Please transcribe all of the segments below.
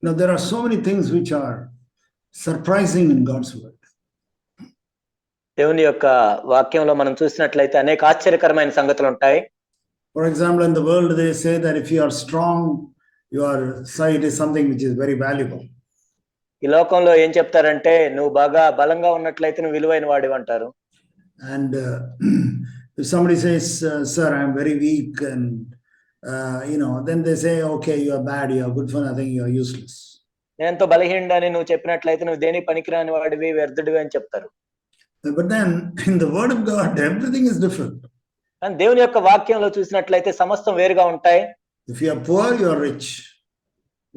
Now, there are so many things which are surprising in God's word. దేవుని యొక్క వాక్యంలో మనం చూసినట్లయితే అనేక ఆశ్చర్యకరమైన సంగతులు ఉంటాయి. For example, in the world they say that if you are strong, your sight is something which is very valuable. ఈ లోకంలో ఏం చెప్తారంటే నువ్వు బాగా బలంగా ఉన్నట్లయితే నువ్వు విలువైన వాడివి అంటారు. And if somebody says, sir, I am very weak, and then they say, okay, you are bad, you are good for nothing, you are useless. నేనెంతో బలహీనుడని నువ్వు చెప్పినట్లయితే నువ్వు దేనికి పనికిరాని వాడివి, వ్యర్థుడివి అని చెప్తారు. But then in the word of God, everything is different. కానీ దేవుని యొక్క వాక్యంలో చూసినట్లయితే సమస్తం వేరుగా ఉంటాయి. If you are poor, you are rich.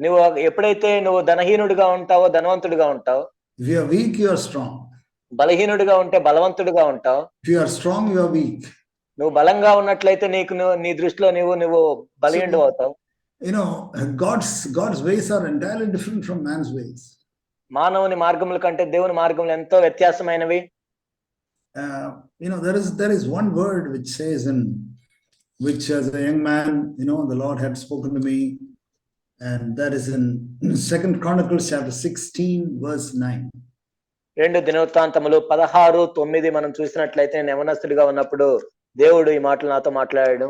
నువ్వు ఎప్పుడైతే నువ్వు ధనహీనుడిగా ఉంటావో ధనవంతుడిగా ఉంటావు. If you are weak, you are strong. బలహీనుడిగా ఉంటే బలవంతుడిగా ఉంటావు. If you are strong, you are weak. నువ్వు బలంగా ఉన్నట్లయితే నీ దృష్టిలో నువ్వు బలహీనుడు అవుతావు. God's ways are entirely different from man's ways. మానవుని మార్గముల కంటే దేవుని మార్గములు ఎంతో వ్యత్యాసమైనవి. There is one word which says, which as a young man, the Lord had spoken to me, and that is in 2 Chronicles chapter 16 verse 9. 2 దినవృత్తాంతములు 16:9 మనం చూసినట్లయితే నేను యవనస్తుడిగా ఉన్నప్పుడు దేవుడు ఈ మాటలు నాతో మాట్లాడాడు.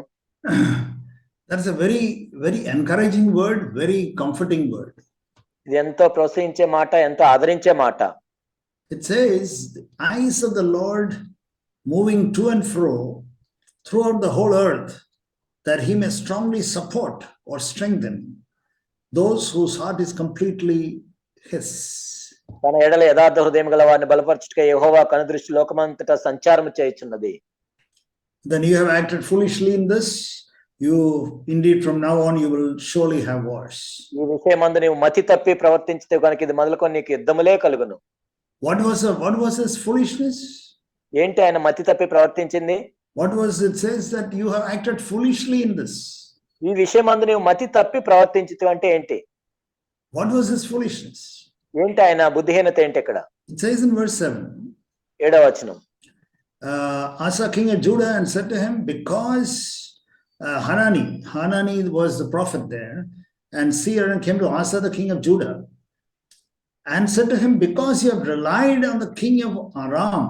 That's a very, very encouraging word, very comforting word. ఇది ఎంతో ప్రోత్సహించే మాట, ఎంతో ఆదరించే మాట. It says, the eyes of the Lord moving to and fro throughout the whole earth, that he may strongly support or strengthen those whose heart is completely his. తన ఎడల యథార్థ హృదయం గల వారిని బలపరచుటకై యెహోవా కనుదృష్టి లోకమంతటా సంచారము చేయుచున్నది. Then you have acted foolishly in this. You indeed from now on you will surely have wars. ఈ విషయమందు నీవు మతి తప్పి ప్రవర్తించితే కనుక ఇది మొదలుకొని నీకు యుద్ధములే కలుగును. What was his foolishness? ఏంటి ఆయన మతి తప్పి ప్రవర్తించింది? What was it? Says that you have acted foolishly in this. ఈ విషయమందు నీవు మతి తప్పి ప్రవర్తించితే అంటే ఏంటి? What was his foolishness? ఏంటి ఆయన బుద్ధిహీనత ఏంటి ఇక్కడ? It says in verse 7. 7వ వచనం. Asa king of Judah and said to him, because Hanani was the prophet there, and seer, and came to Asa the king of Judah and said to him, because you have relied on the king of Aram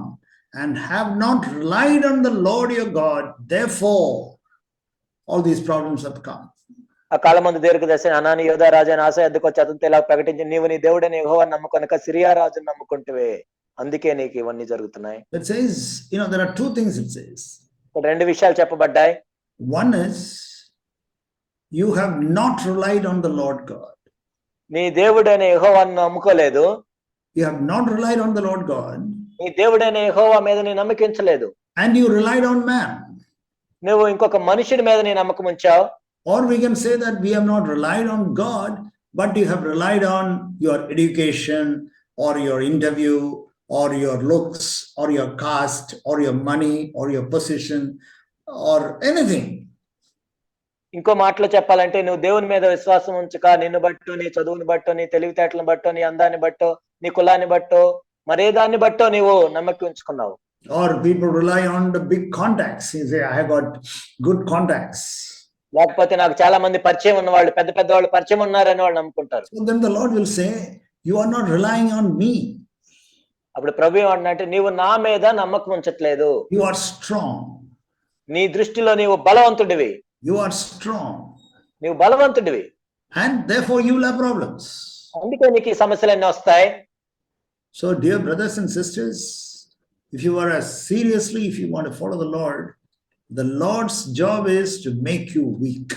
and have not relied on the Lord your God, therefore all these problems have come. ఆ కాలమందు దీర్ఘదర్శి హనానీ యోధా రాజు అయిన ఆసా యొద్దకు వచ్చి అతనితో ఇలా ప్రకటించి, నీవు నీ దేవుడైన యెహోవాను నమ్ముకొనక సిరియా రాజును నమ్ముకుంటువే, అందుకే నీకు ఇవన్నీ జరుగుతున్నాయి. It says, there are two things it says. రెండు విషయాలు చెప్పబడ్డాయి. One is, you have not relied on the Lord God. నీ దేవుడైన యెహోవాను నమ్ముకోలేదు. You have not relied on the Lord God. నీ దేవుడైన యెహోవా మీద నీ నమ్మకించలేదు. And you relied on man. నువ్వు ఇంకొక మనుషుడి మీద నీ నమ్మకం ఉంచావు. Or we can say that we have not relied on God, but you have relied on your education or your interview or your looks or your caste or your money or your position or anything. ఇంకో మాటలో చెప్పాలంటే నువ్వు దేవుని మీద విశ్వాసం ఉంచక నిన్ను బట్టో, నీ చదువుని బట్టో, నీ తెలివితేటలను బట్టో, నీ అందాన్ని బట్టో, నీ కులాన్ని బట్టో, మరే దాన్ని బట్టో నీవు నమ్మకం ఉంచుకున్నావు. Or people rely on the big contacts. You say, I have got good contacts. లేకపోతే నాకు చాలా మంది పరిచయం ఉన్న వాళ్ళు, పెద్ద పెద్ద వాళ్ళు పరిచయం ఉన్నారని వాళ్ళు నమ్ముకుంటారు. So then the Lord will say, you are not relying on me. అప్పుడు ప్రభు ఏమంటున్నాడంటే, నీవు నా మీద నమ్మకం ఉంచట్లేదు. You are strong. నీ దృష్టిలో నీవు బలవంతుడివి. You are strong. నీవు బలవంతుడివి. And therefore you will have problems. అందుకే నీకు ఈ సమస్యలన్నీ వస్తాయి. So dear brothers and sisters, if you are seriously, if you want to follow the Lord's job is to make you weak.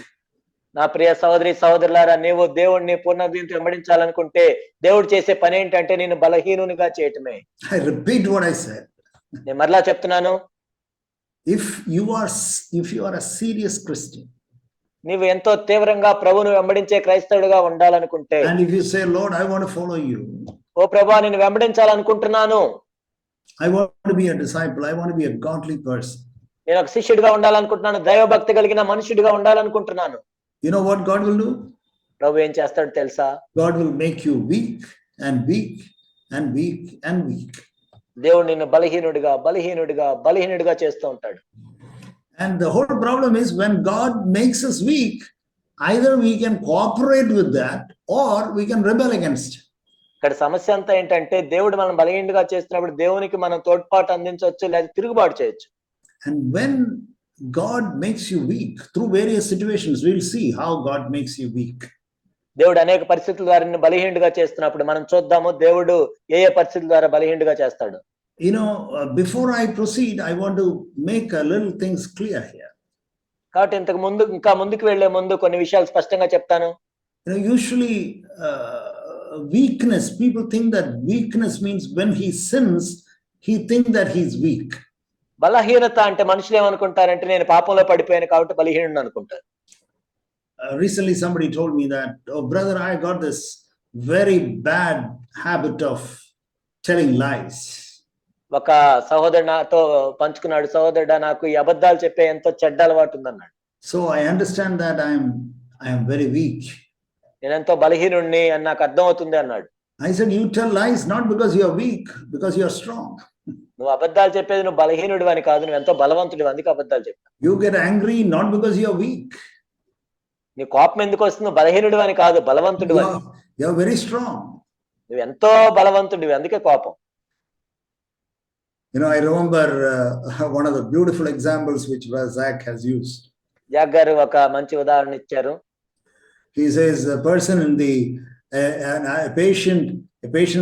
నా ప్రియ సహోదరి సహోదరులారా, నీవు దేవుడిని పూర్ణహృదయంతో వెంబడించాలనుకుంటే దేవుడు చేసే పని ఏంటంటే నిన్ను బలహీనునిగా చేయటమే. I repeat what I said. నేను మరలా చెప్తున్నాను. If you are a serious Christian, నీవు ఎంతో తీవ్రంగా ప్రభువును వెంబడించే క్రైస్తవుడిగా ఉండాలనుకుంటే, and if you say, Lord, I want to follow you, ఓ ప్రభువా నేను వెంబడించాలనుకుంటున్నాను, I want to be a disciple, I want to be a godly person, నేను ఒక శిష్యుడిగా ఉండాలనుకుంటున్నాను, దైవభక్తి కలిగిన మనుషుడిగా ఉండాలనుకుంటున్నాను, you know what God will do? ప్రభు ఏం చేస్తాడు తెలుసా? God will make you weak and weak and weak and weak. దేవుడు నిన్ను బలహీనుడిగా బలహీనుడిగా బలహీనుడిగా చేస్తూ ఉంటాడు. And the whole problem is, when God makes us weak, either we can cooperate with that or we can rebel against it. ఇక్కడ సమస్య అంతా ఏంటంటే దేవుడు మనం బలహీనుడిగా చేస్తున్నప్పుడు దేవునికి మనం తోడ్పాటు అందించవచ్చు లేదా తిరుగుబాటు చేయొచ్చు. And when God makes you weak through various situations, we'll see how God makes you weak. దేవుడు అనేక పరిస్థితుల ద్వారా నిన్ను బలహీనుడిగా చేస్తున్నప్పుడు మనం చూద్దాము దేవుడు ఏ పరిస్థితుల ద్వారా బలహీనుడిగా చేస్తాడు. You know, before I proceed, I want to make a little things clear here. కాబట్టి ఇంకా ముందుకు వెళ్లే ముందు కొన్ని విషయాలు స్పష్టంగా చెప్తాను. You know, usually weakness, people think that weakness means when he sins, he think that he's weak. బలహీనత అంటే మనుషులు ఏమనుకుంటారంటే నేను పాపంలో పడిపోయాను కాబట్టి బలహీనుడు అనుకుంటారు. Recently somebody told me that, oh brother, I got this very bad habit of telling lies. ఒక సహోదరుడు నాతో పంచుకున్నాడు, సహోదరుడా నాకు ఈ అబద్ధాలు చెప్పే ఎంతో చెడ్డ అలవాటు ఉందన్నాడు. So I understand that I am very weak. నేను ఎంతో బలహీనుడిని అని నాకు అర్థం అవుతుంది అన్నాడు. I said, you tell lies not because you are weak, because you are strong. నువ్వు అబద్ధాలు చెప్పేది నువ్వు బలహీనుడు అని కాదు, నువ్వు ఎంతో బలవంతుడు, అందుకే అబద్ధాలు చెప్పావు. You get angry not because you are weak. నీ కోపం ఎందుకు వస్తుంది? బలహీనుడు అని కాదు, బలవంతుడు అని. You are very strong. నువ్వు ఎంతో బలవంతుడివి, అందుకే కోపం. You know, I remember one of the beautiful examples which Zach has used. Jack గారు ఒక మంచి ఉదాహరణ ఇచ్చారు. He says a person in the a patient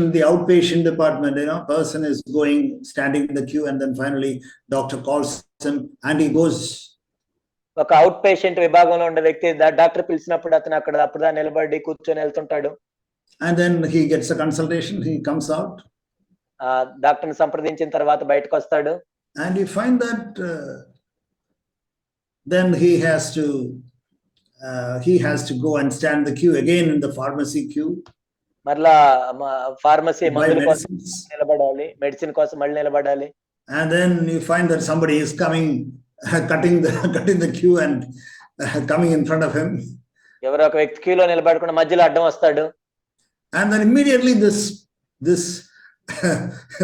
in the outpatient department, you know, person is going, standing in the queue, and then finally doctor calls him and he goes. ఒక out patient విభాగంలో ఉండే వ్యక్తి doctor పిలిచినప్పుడు అతను అప్పుడు నిలబడి కూర్చొని వెళ్తుంటాడు. And then he gets a consultation, he comes out. డాక్టర్ని సంప్రదించిన తర్వాత బయటకు వస్తాడు. And you find that then he has to go and stand the queue again in the pharmacy queue. మరలా ఫార్మసీ మందుల కోసం నిలబడాలి, మెడిసిన్ కోసం మళ్ళీ నిలబడాలి. And then you find that somebody is coming, cutting the queue and coming in front of him. ఎవరో ఒక వ్యక్తి క్యూలో నిలబడకుండా మధ్యలో అడ్డం వస్తాడు. And then immediately this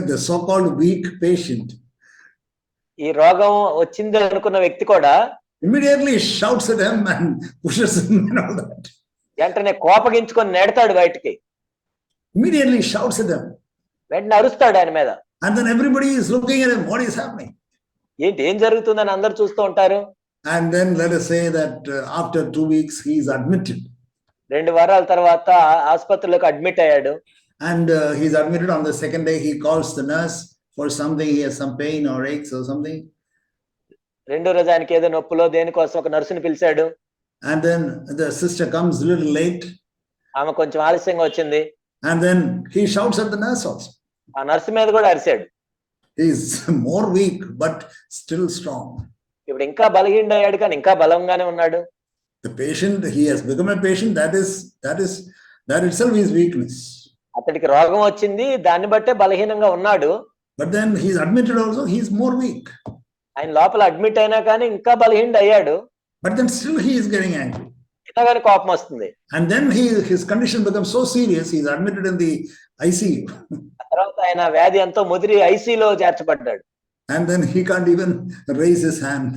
the so-called weak patient, ఈ రోగం వచ్చింది అనుకున్న వ్యక్తి కూడా immediately shouts at him and pushes him and all that. వెంటనే కోపగించుకొని నెడతాడు బయటికి. Immediately shouts at him. వెంటనే అరుస్తాడు ఆయన మీద. And then everybody is looking at him. What is happening? ఏం జరుగుతుందని అందరు చూస్తూ ఉంటారు. And then let us say that after 2 weeks he is admitted. 2 వారాల తర్వాత ఆసుపత్రిలోకి అడ్మిట్ అయ్యాడు. And he's admitted. On the second day he calls the nurse for something. He has some pain or aches or something. రెండో రోజు ఆయనకి ఏదో నొప్పులో దేనికోసం ఒక నర్సుని పిలిచాడు. And then the sister comes a little late. ఆమె కొంచెం ఆలస్యంగా వచ్చింది. And then he shouts at the nurse also. ఆ నర్సు మీద కూడా అరిచాడు. He is more weak but still strong. ఇప్పుడు ఇంకా బలహీనుడు అయ్యాడు కానీ ఇంకా బలంగానే ఉన్నాడు. The patient, he has become a patient. That itself is weakness. అతడికి రోగం వచ్చింది, దాన్ని బట్టే బలహీనంగా ఉన్నాడు. But then he's admitted also, he's more weak. ఆయన లోపల అడ్మిట్ అయినా కానీ ఇంకా బలహీనుడు అయ్యాడు. But then still he is getting angry. అయినా కానీ కోపం వస్తుంది. And then his condition becomes so serious, he's admitted in the ICU. తర్వాత ఆయన వ్యాధి ఎంతో ముదిరి ఐసీలో చేర్చబడ్డాడు. And then he can't even raise his hand.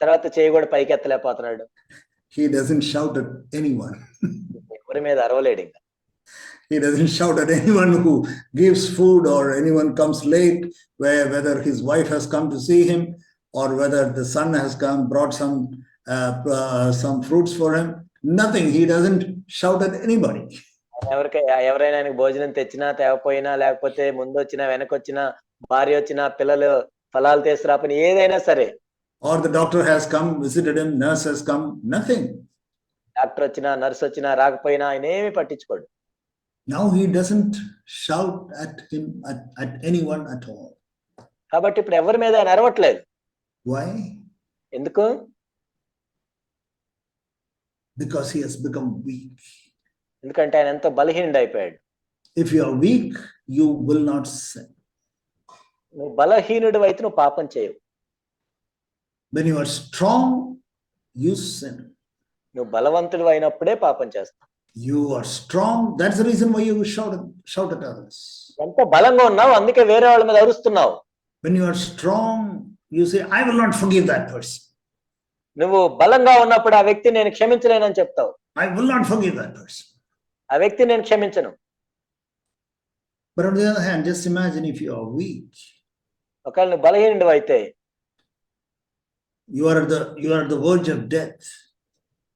తర్వాత చేయి కూడా పైకెత్తలేకపోతున్నాడు. He doesn't shout at anyone. ఎవరి మీద అరవలేడు ఇంకా. He doesn't shout at anyone who gives food or anyone comes late, whether his wife has come to see him or whether the son has come, brought some fruits for him. Nothing. He doesn't shout at anybody. ఎవరైనా ఆయనకు భోజనం తెచ్చినా తేకపోయినా, లేకపోతే ముందు వచ్చినా వెనకొచ్చినా, భార్య వచ్చినా, పిల్లలు ఫలాలు తీసుకురాపని, ఏదైనా సరే. Or the doctor has come, visited him, nurse has come, nothing. Doctor వచ్చినా, నర్స్ వచ్చినా, రాకపోయినా ఆయన ఏమీ పట్టించుకోడు. Now he doesn't shout at anyone at all. కాబట్టి ఇప్పుడు ఎవరి మీద ఆయన అరవట్లేదు. Why? ఎందుకు? Because he has become weak. ఎందుకంటే ఆయన ఎంతో బలహీనుడు అయిపోయాడు. If you are weak, you will not sin. నువ్వు బలహీనుడు అయితే నువ్వు పాపం చేయవు. When you are strong, you sin. నువ్వు బలవంతుడు అయినప్పుడే పాపం చేస్తావు. You are strong. That's the reason why you shout at others. ఎంత బలంగా ఉన్నావు, అందుకే వేరే వాళ్ళ మీద అరుస్తున్నావు. When you are strong, you say, I will not forgive that person. నువ్వు బలంగా ఉన్నప్పుడు ఆ వ్యక్తి నేను క్షమించలేనని చెప్తావు. I will not forgive that person. ఆ వ్యక్తి నేను క్షమించను. But on the other hand, just imagine if you are weak, ఒకవేళ నువ్వు బలహీనుడు అయితే, you are at the verge of death,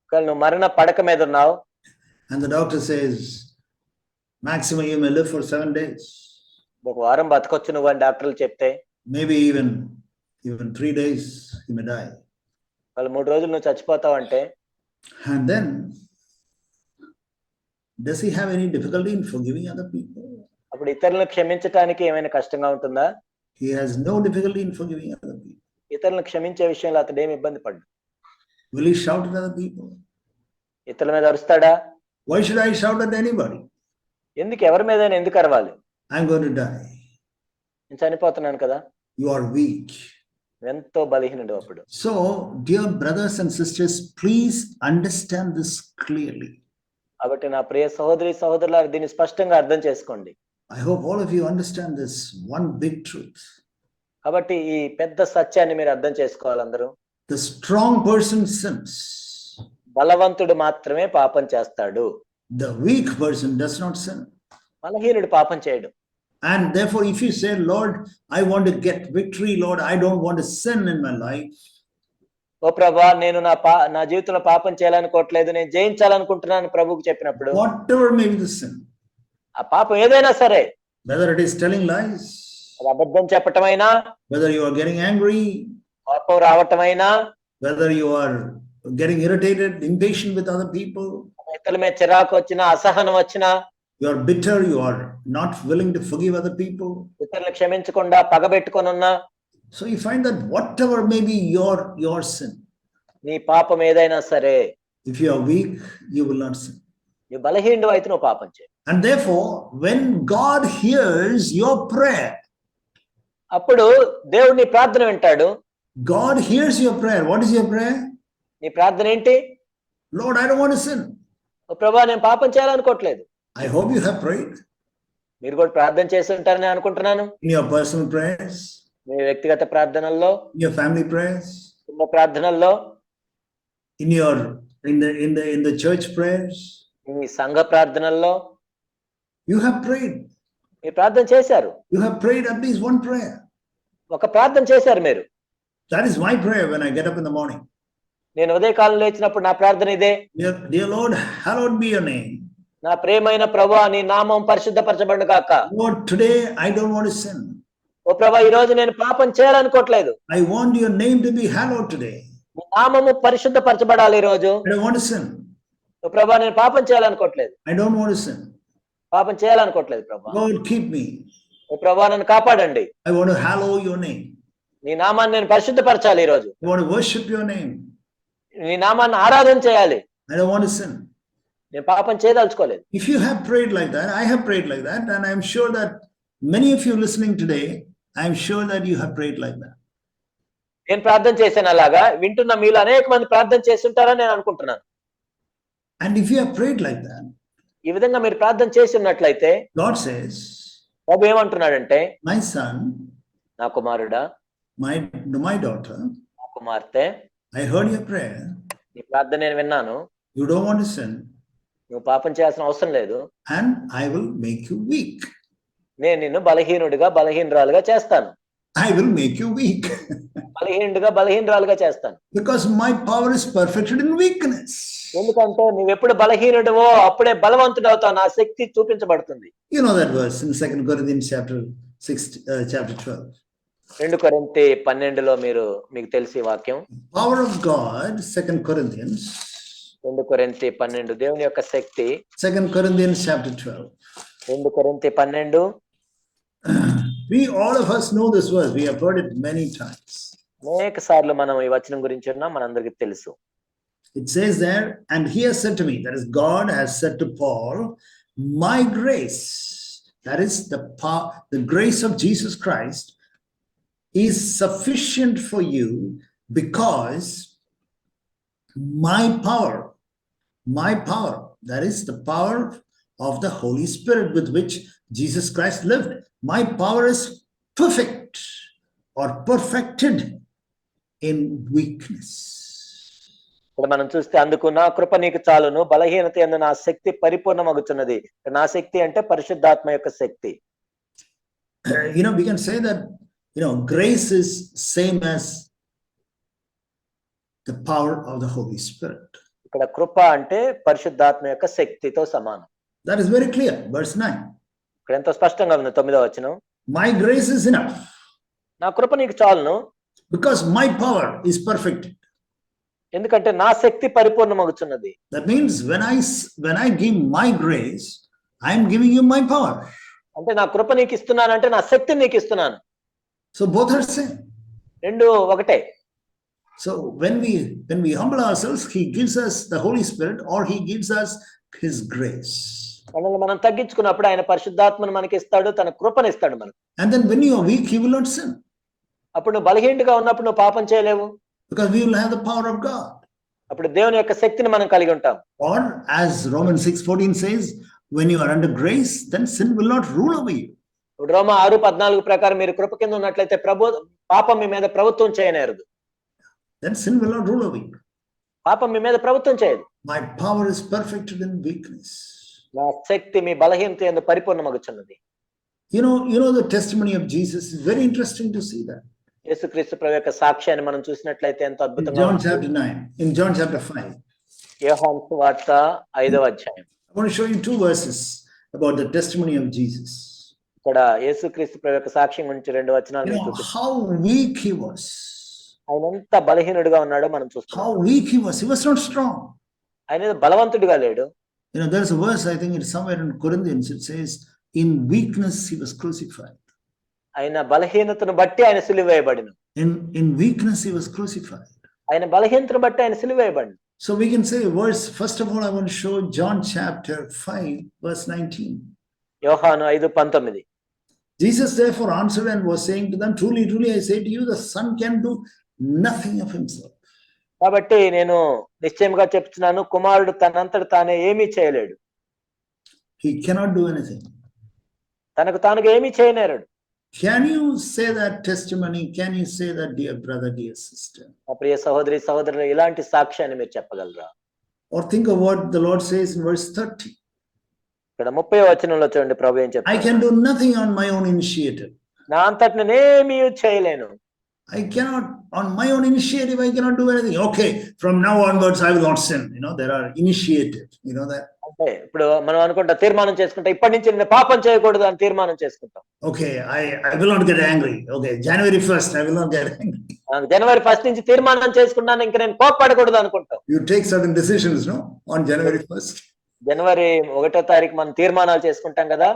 ఒకవేళ నువ్వు మరణ పడక మీద ఉన్నావు, and the doctor says, maximum you may live for 7 days, ఒక వారం బతకొచ్చు నువ్వు అని డాక్టర్లు చెప్తే, maybe even 3 days you may die. వాళ్ళు 3 రోజులు నువ్వు చచ్చిపోతావు అంటే, And then, does he have any difficulty in forgiving other people? అప్పుడు ఇతరులను క్షమించటానికి ఏమైనా కష్టంగా ఉంటుందా? He has no difficulty in forgiving other people. ఇతరులను క్షమించే విషయంలో అతడు ఏమి ఇబ్బంది పడ్డు? Will he shout at other people? ఇతరుల మీద అరుస్తాడా? Why should I shout at anybody? ఎందుకు ఎవరి మీద ఎందుకు అరవాలి? I'm going to die. నేను చనిపోతున్నాను కదా. You are weak. ఎంతో బలహీనుడు అప్పుడు. So, dear brothers and sisters, please understand this clearly. కాబట్టి నా ప్రియ సహోదరి సహోదరులారా దీన్ని స్పష్టంగా అర్థం చేసుకోండి. I hope all of you understand this one big truth. కాబట్టి ఈ పెద్ద సత్యాన్ని మీరు అర్థం చేసుకోవాలి అందరూ. The strong person sins. బలవంతుడు మాత్రమే పాపం చేస్తాడు. The weak person does not sin. బలహీనుడు పాపం చేయడు. And therefore, if you say, Lord, I want to get victory, Lord, I don't want to sin in my life. ఓ ప్రభువా నేను నా జీవితంలో పాపం చేయాలనుకోవట్లేదు, నేను జయించాలనుకుంటున్నాను ప్రభువుకు చెప్పినప్పుడు, Whatever may be the sin, ఆ పాపం ఏదైనా సరే, whether it is telling lies, అది అబద్ధం చెప్పటమైనా, whether you are getting angry, కోపం రావటమైనా, whether you are getting irritated, impatient with other people, ఇతరుల మీద చిరాకు వచ్చినా, అసహనం వచ్చినా, you are bitter, you are not willing to forgive other people. ఇతరులు క్షమించకుండా పగబెట్టుకొని ఉన్నా, So you find that whatever may be your sin, నీ పాపం ఏదైనా సరే, if you are weak, you will not sin. నువ్వు బలహీనుడు అయితే నువ్వు పాపం చేయి. And therefore, when God hears your prayer, అప్పుడు దేవుడు నీ ప్రార్థన వింటాడు. God hears your prayer. What is your prayer? నీ ప్రార్థన ఏంటి? Lord, I don't want to sin. ఓ ప్రభువా నేను పాపం చేయాలనుకోవట్లేదు. I hope you have prayed. మీరు కూడా ప్రార్థన చేసి ఉంటారని అనుకుంటున్నాను. In your personal prayers, మీ వ్యక్తిగత ప్రార్థనల్లో, in your family prayers, కుటుంబ ప్రార్థనల్లో, in the church prayers, మీ సంఘ ప్రార్థనల్లో you have prayed. మీరు ప్రార్థన చేశారు. You have prayed at least one prayer. ఒక ప్రార్థన చేశారు మీరు. That is my prayer when I get up in the morning. నేను ఉదయకాలం లేచినప్పుడు నా ప్రార్థన ఇదే. Dear Lord, hallowed be your name. నా ప్రియమైన ప్రభువా నీ నామం పరిశుద్ధపరచబడును గాక. Lord, today I don't want to sin. ఓ ప్రభువా ఈ రోజు నేను పాపం చేయాలనుకోవట్లేదు. I want your name to be hallowed today. నీ నామము పరిశుద్ధపరచబడాలి ఈ రోజు. I don't want to sin. ఓ ప్రభువా నేను పాపం చేయాలనుకోవట్లేదు. I don't want to sin. పాపం చేయాలనుకోవట్లేదు ప్రభువా. Lord, keep me. ఓ ప్రభువా నన్ను కాపాడండి. I want to hallow your name. నీ నామాన్ని నేను పరిశుద్ధపరచాలి ఈ రోజు. I want to worship your name. నీ నామాన్ని ఆరాధన చేయాలి. I don't want to sin. నేను పాపం చేయదలుచుకోలేదు. If you have prayed like that, I have prayed like that, and I'm sure that many of you listening today, I'm sure that you have prayed like that. నేను ప్రార్థన చేశాను అలాగా, వింటున్న మీలో అనేక మంది ప్రార్థన చేస్తుంటారని నేను అనుకుంటున్నాను. And if you have prayed like that, ఈ విధంగా మీరు ప్రార్థన చేసి ఉన్నట్లయితే God says, ప్రభు ఏమంటున్నాడంటే, my son, నా కుమారుడా, my daughter, నా కుమార్తె, I heard your prayer. నీ ప్రార్థన నేను విన్నాను. You don't want to sin, నువ్వు పాపం చేయాల్సిన అవసరం లేదు. and I will make you weak. నేను నిన్ను బలహీనురాలుగా చేస్తాను. I will make you weak. బలహీనురాలుగా చేస్తాను. Because my power is perfected in weakness. ఎందుకంటే నువ్వెప్పుడు బలహీనుడివో అప్పుడే బలవంతుడు అవుతావు. నా శక్తి చూపించబడుతుంది. You know that verse in 2 Corinthians chapter 12. 2 కొరింథీ 12లో మీకు తెలిసి వాక్యం. Power of God, 2 Corinthians. 2 కొరింథీ 12 దేవుని యొక్క శక్తి. 2 Corinthians chapter 12. 2 కొరింథీ 12. We all of us know this verse. We have heard it many times. అనేక సార్లు మనం ఈ వచనం గురించి విన్నాం, మనందరికీ తెలుసు. It says there, and he has said to me, that is, God has said to Paul, my grace, that is the grace of Jesus Christ, is sufficient for you, because my power, that is the power of the Holy Spirit with which Jesus Christ lived, my power is perfect or perfected in weakness. ఇప్పుడు మనం చూస్తే అందుకు నా కృప నీకు చాలును, బలహీనత యందు నా శక్తి పరిపూర్ణమగుచున్నది. నా శక్తి అంటే పరిశుద్ధాత్మ యొక్క శక్తి. We can say that, grace is same as the power of the Holy Spirit. ఇక్కడ కృప అంటే పరిశుద్ధాత్మ యొక్క శక్తితో సమానం. That is very clear. Verse 9. ఇక్కడ ఎంతో స్పష్టంగా ఉంది 9వ వచనం. My grace is enough. నా కృప నీకు చాలును, because my power is perfected. ఎందుకంటే నా శక్తి పరిపూర్ణమగుచున్నది. That means when I give my grace, I am giving you my power. అంటే నా కృప నీకు ఇస్తున్నాను అంటే నా శక్తిని నీకు ఇస్తున్నాను. So both are same. రెండు ఒకటే. So when we humble ourselves, he gives us the Holy Spirit or he gives us his grace. మనల్ని మనం తగ్గించుకున్నప్పుడు ఆయన పరిశుద్ధాత్మను మనకి ఇస్తాడు, తన కృపను ఇస్తాడు మనకు. And then when you are weak, you will not sin. అప్పుడు నువ్వు బలహీనుడిగా ఉన్నప్పుడు నువ్వు పాపం చేయలేవు. Because we will have the power of God. అప్పుడు దేవుని యొక్క శక్తిని మనం కలిగి ఉంటాం. Or as Romans 6:14 says, when you are under grace, then sin will not rule over you. ఇప్పుడు రోమా 6:14 ప్రకారం మీరు కృప కింద ఉన్నట్లయితే పాపం మీ మీద ప్రభుత్వం చేయనేరదు. Then sin will not rule over you. పాపం మీ మీద ప్రభుత్వం చేయదు. My power is perfected in weakness. నా శక్తి మీ బలహీనత యందు పరిపూర్ణమగుచున్నది. You know the testimony of Jesus is very interesting to see that. యేసుక్రీస్తు ప్రభు యొక్క సాక్ష్యాన్ని మనం చూసినట్లయితే ఎంతో అద్భుతంగా John chapter 9, in John chapter 5. యోహాను సువార్త 5వ అధ్యాయం. I want to show you 2 verses about the testimony of Jesus. ఇక్కడ యేసుక్రీస్తు ప్రభు యొక్క సాక్ష్యం గురించి 2 వచనాలు మీకు చూపిస్తాను. How weak he was. ఆయన ఎంత బలహీనుడిగా ఉన్నాడో మనం చూస్తాం. How weak he was. He was not strong. ఆయన బలవంతుడిగా లేడు. There's a verse, I think it's somewhere in Corinthians, it says, in weakness he was crucified. ఆయన బలహీనతను బట్టి ఆయన సిలువేయబడిన. In weakness he was crucified. ఆయన బలహీనతను బట్టి ఆయన సిలువేయబడిన. So we can say verse, first of all, I want to show John chapter 5, verse 19. యోహాను 5:19. Jesus therefore answered and was saying to them, truly, truly, I say to you, the Son can do nothing of himself. కాబట్టి నేను నిశ్చయంగా చెప్తున్నాను, కుమారుడు తనంతట తానే ఏమీ చేయలేడు. He cannot do anything. తనకు తానుగా ఏమీ చేయనేరడు. Can you say that testimony? Can you say that, dear brother, dear sister? మా ప్రియ సహోదరి సహోదరులు, ఇలాంటి సాక్ష్యాన్ని మీరు చెప్పగలరా? Or think of what the Lord says in verse 30. ఇక్కడ 30వ వచనంలో చూడండి ప్రభు ఏం చెప్తాడు. I can do nothing on my own initiative. నా అంతట నేనేమీ చేయలేను. I cannot, on my own initiative, I cannot do anything. Okay, from now onwards, I will not sin. There are initiatives. You know that? అంటే ఇప్పుడు మనం అనుకుంటా, తీర్మానం చేసుకుంటాం, ఇప్పటి నుంచి నేను పాపం చేయకూడదు అని తీర్మానం చేసుకుంటాం. Okay, I will not get angry. Okay, January 1st, I will not get angry. జనవరి 1 నుంచి తీర్మానం చేసుకున్నాను, ఇంకా నేను కోప్పడకూడదు అనుకుంటాం. You take certain decisions, no? On January 1st. జనవరి 1వ తారీఖు మనం తీర్మానాలు చేసుకుంటాం కదా.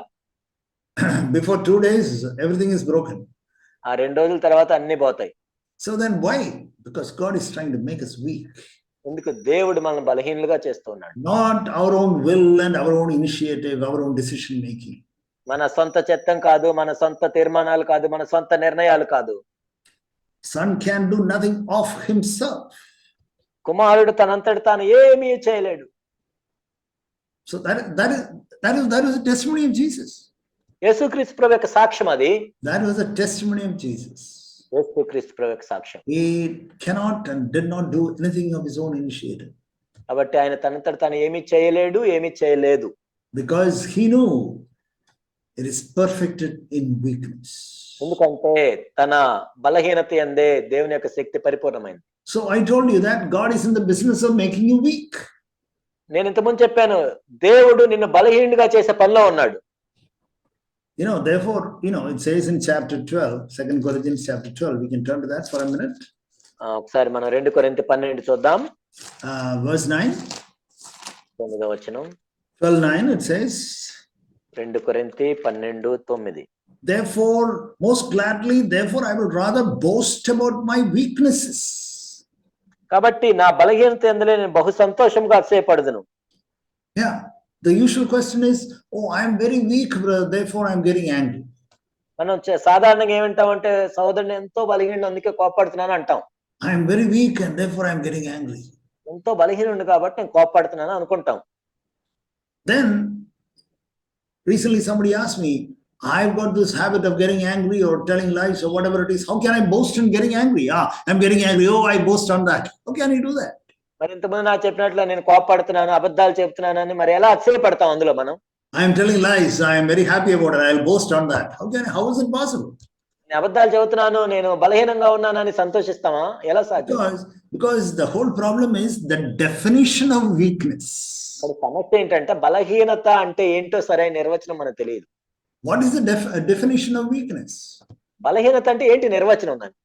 Before 2 days, everything is broken. ఆ 2 రోజుల తర్వాత అన్ని పోతాయి. So then why? Because God is trying to make us weak. ఎందుకు? దేవుడు మనల్ని బలహీనులుగా చేస్తున్నాడు. Not our own will and our own initiative, our own decision making. మన సొంత చిత్తం కాదు, మన సొంత తీర్మానాలు కాదు, మన సొంత నిర్ణయాలు కాదు. Son can do nothing of himself. కుమారుడు తనంతట తాను ఏమీ చేయలేడు. So that is the testimony of Jesus. యేసుక్రీస్తు ప్రభు యొక్క సాక్ష్యం అది. That was the testimony of Jesus. యేసుక్రీస్తు ప్రభు యొక్క సాక్ష్యం. He cannot and did not do anything of his own initiative. కాబట్టి ఆయన తనంతట తాను ఏమీ చేయలేడు, ఏమీ చేయలేదు. Because he knew it is perfected in weakness. ఎందుకంటే తన బలహీనత యందే దేవుని యొక్క శక్తి పరిపూర్ణమైంది. So I told you that God is in the business of making you weak. నేను ఇంతకుముందు చెప్పాను, దేవుడు నిన్ను బలహీనుడిగా చేసే పనిలో ఉన్నాడు. Therefore, it says in chapter 12, 2 Corinthians chapter 12, we can turn to that for a minute. ఒకసారి మనం 2 కొరింథీ 12 చూద్దాం. Verse 9. 9వ వచనం. 12:9 it says, 2 కొరింథీ 12:9. Therefore, most gladly, therefore I will rather boast about my weaknesses. కాబట్టి నా బలహీనత యందులే నేను బహు సంతోషంగా అతిశయపడుదును. Yeah. The usual question is, oh, I am very weak, brother, therefore I am getting angry. మనం సాధారణంగా ఏమంటామంటే, సోదరుని ఎంతో బలహీనుడు అందుకే కోపడుతున్నాను అంటాం. I am very weak and therefore I am getting angry. ఎంతో బలహీనుడు కాబట్టి నేను కోపడుతున్నాను అనుకుంటాం. Then recently somebody asked me, I've got this habit of getting angry or telling lies or whatever it is. How can I boast in getting angry? I'm getting angry. Oh, I boast on that. How can you do that? మరి ఇంతకుముందు నాకు చెప్పినట్లు నేను కోపపడుతున్నాను, అబద్ధాలు చెప్తున్నానని మరి ఎలా అతిశయపడతాం అందులో మనం? I am telling lies. I am very happy about it. I'll boast on that. How is it possible? నేను అబద్ధాలు చెబుతున్నాను, నేను బలహీనంగా ఉన్నానని సంతోషిస్తామా? ఎలా సాధ్యం? Because the whole problem is the definition of weakness. ఇక్కడ సమస్య ఏంటంటే బలహీనత అంటే ఏంటో సరైన నిర్వచనం మనకు తెలియదు. What is the definition of weakness? బలహీనత అంటే ఏంటి నిర్వచనం దాన్ని?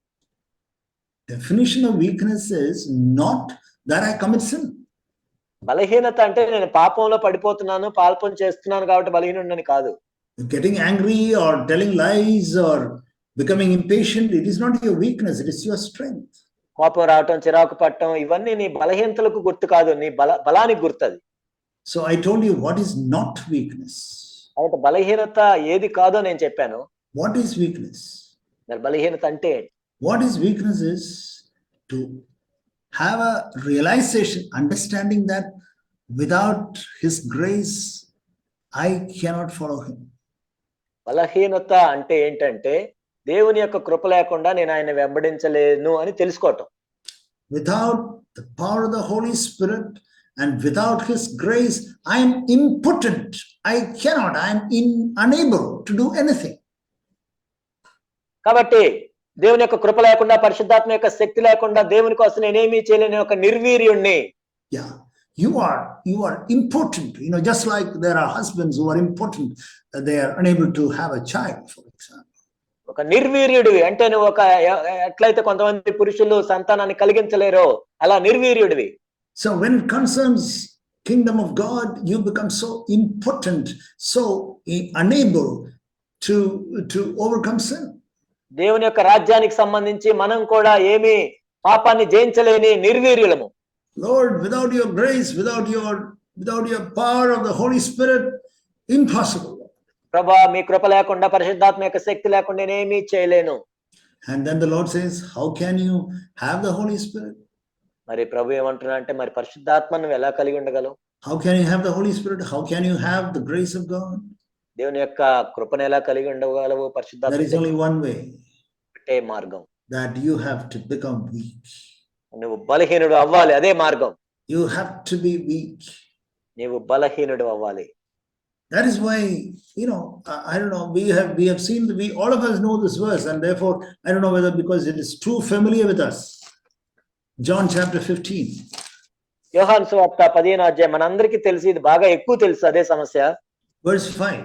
Definition of weakness is not that I commit sin. బలహీనత అంటే నేను పాపంలో పడిపోతున్నాను, పాపం చేస్తున్నాను కాబట్టి బలహీనుడని కాదు. Getting angry or telling lies or becoming impatient, it is not your weakness, it is your strength. కోపం రావటం, చిరాకు పట్టడం ఇవన్నీ నీ బలహీనతలకు గుర్తు కాదు, నీ బలానికి గుర్తది. So I told you what is not weakness. అయితే బలహీనత ఏది కాదో నేను చెప్పాను. What is weakness? మరి బలహీనత అంటే What is weakness is to have a realization, understanding that without His grace, I cannot follow Him. బలహీనత అంటే ఏంటంటే దేవుని యొక్క కృప లేకుండా నేను ఆయన వెంబడించలేను అని తెలుసుకోవటం. Without the power of the Holy Spirit and without His grace, I am impotent. I cannot. I am unable to do anything. కాబట్టి దేవుని యొక్క కృప లేకుండా, పరిశుద్ధాత్మ యొక్క శక్తి లేకుండా దేవుని కోసం నేనేమీ చేయలేని ఒక నిర్వీర్యుణ్ణి. Yeah, you are impotent. Just like there are husbands who are impotent, they are unable to have a child, for example. ఒక నిర్వీర్యుడివి అంటే నువ్వు ఎట్లయితే కొంతమంది పురుషులు సంతానాన్ని కలిగించలేరో అలా నిర్వీర్యుడివి. So when it concerns kingdom of God, you become so impotent, so unable to overcome sin. దేవుని యొక్క రాజ్యానికి సంబంధించి మనం కూడా ఏమి పాపాన్ని జయించలేని నిర్వీర్యులము. Lord, without your grace, without your power of the Holy Spirit, impossible. ప్రభా, మీ కృప లేకుండా, పరిశుద్ధాత్మ యొక్క శక్తి లేకుండా నేనేమీ చేయలేను. And then the Lord says, how can you have the Holy Spirit? మరి ప్రభు ఏమంటున్నా అంటే మరి పరిశుద్ధాత్మను నువ్వు ఎలా కలిగి ఉండగలవు? How can you have the Holy Spirit? How can you have the grace of God? దేవుని యొక్క కృపను ఎలా కలిగి ఉండగలవు? పరిశుద్ధాత్మ. There is only one way. ఒకటే మార్గం. That you have to become weak. నువ్వు బలహీనుడు అవ్వాలి, అదే మార్గం. You have to be weak. నీవు బలహీనుడు అవ్వాలి. That is why, I don't know, we have seen, all of us know this verse, and therefore, I don't know whether because it is too familiar with us. John chapter 15. యోహాను సువార్త 15వ అధ్యాయం మనందరికీ తెలిసి, ఇది బాగా ఎక్కువ తెలుసు అదే సమస్య. Verse 5.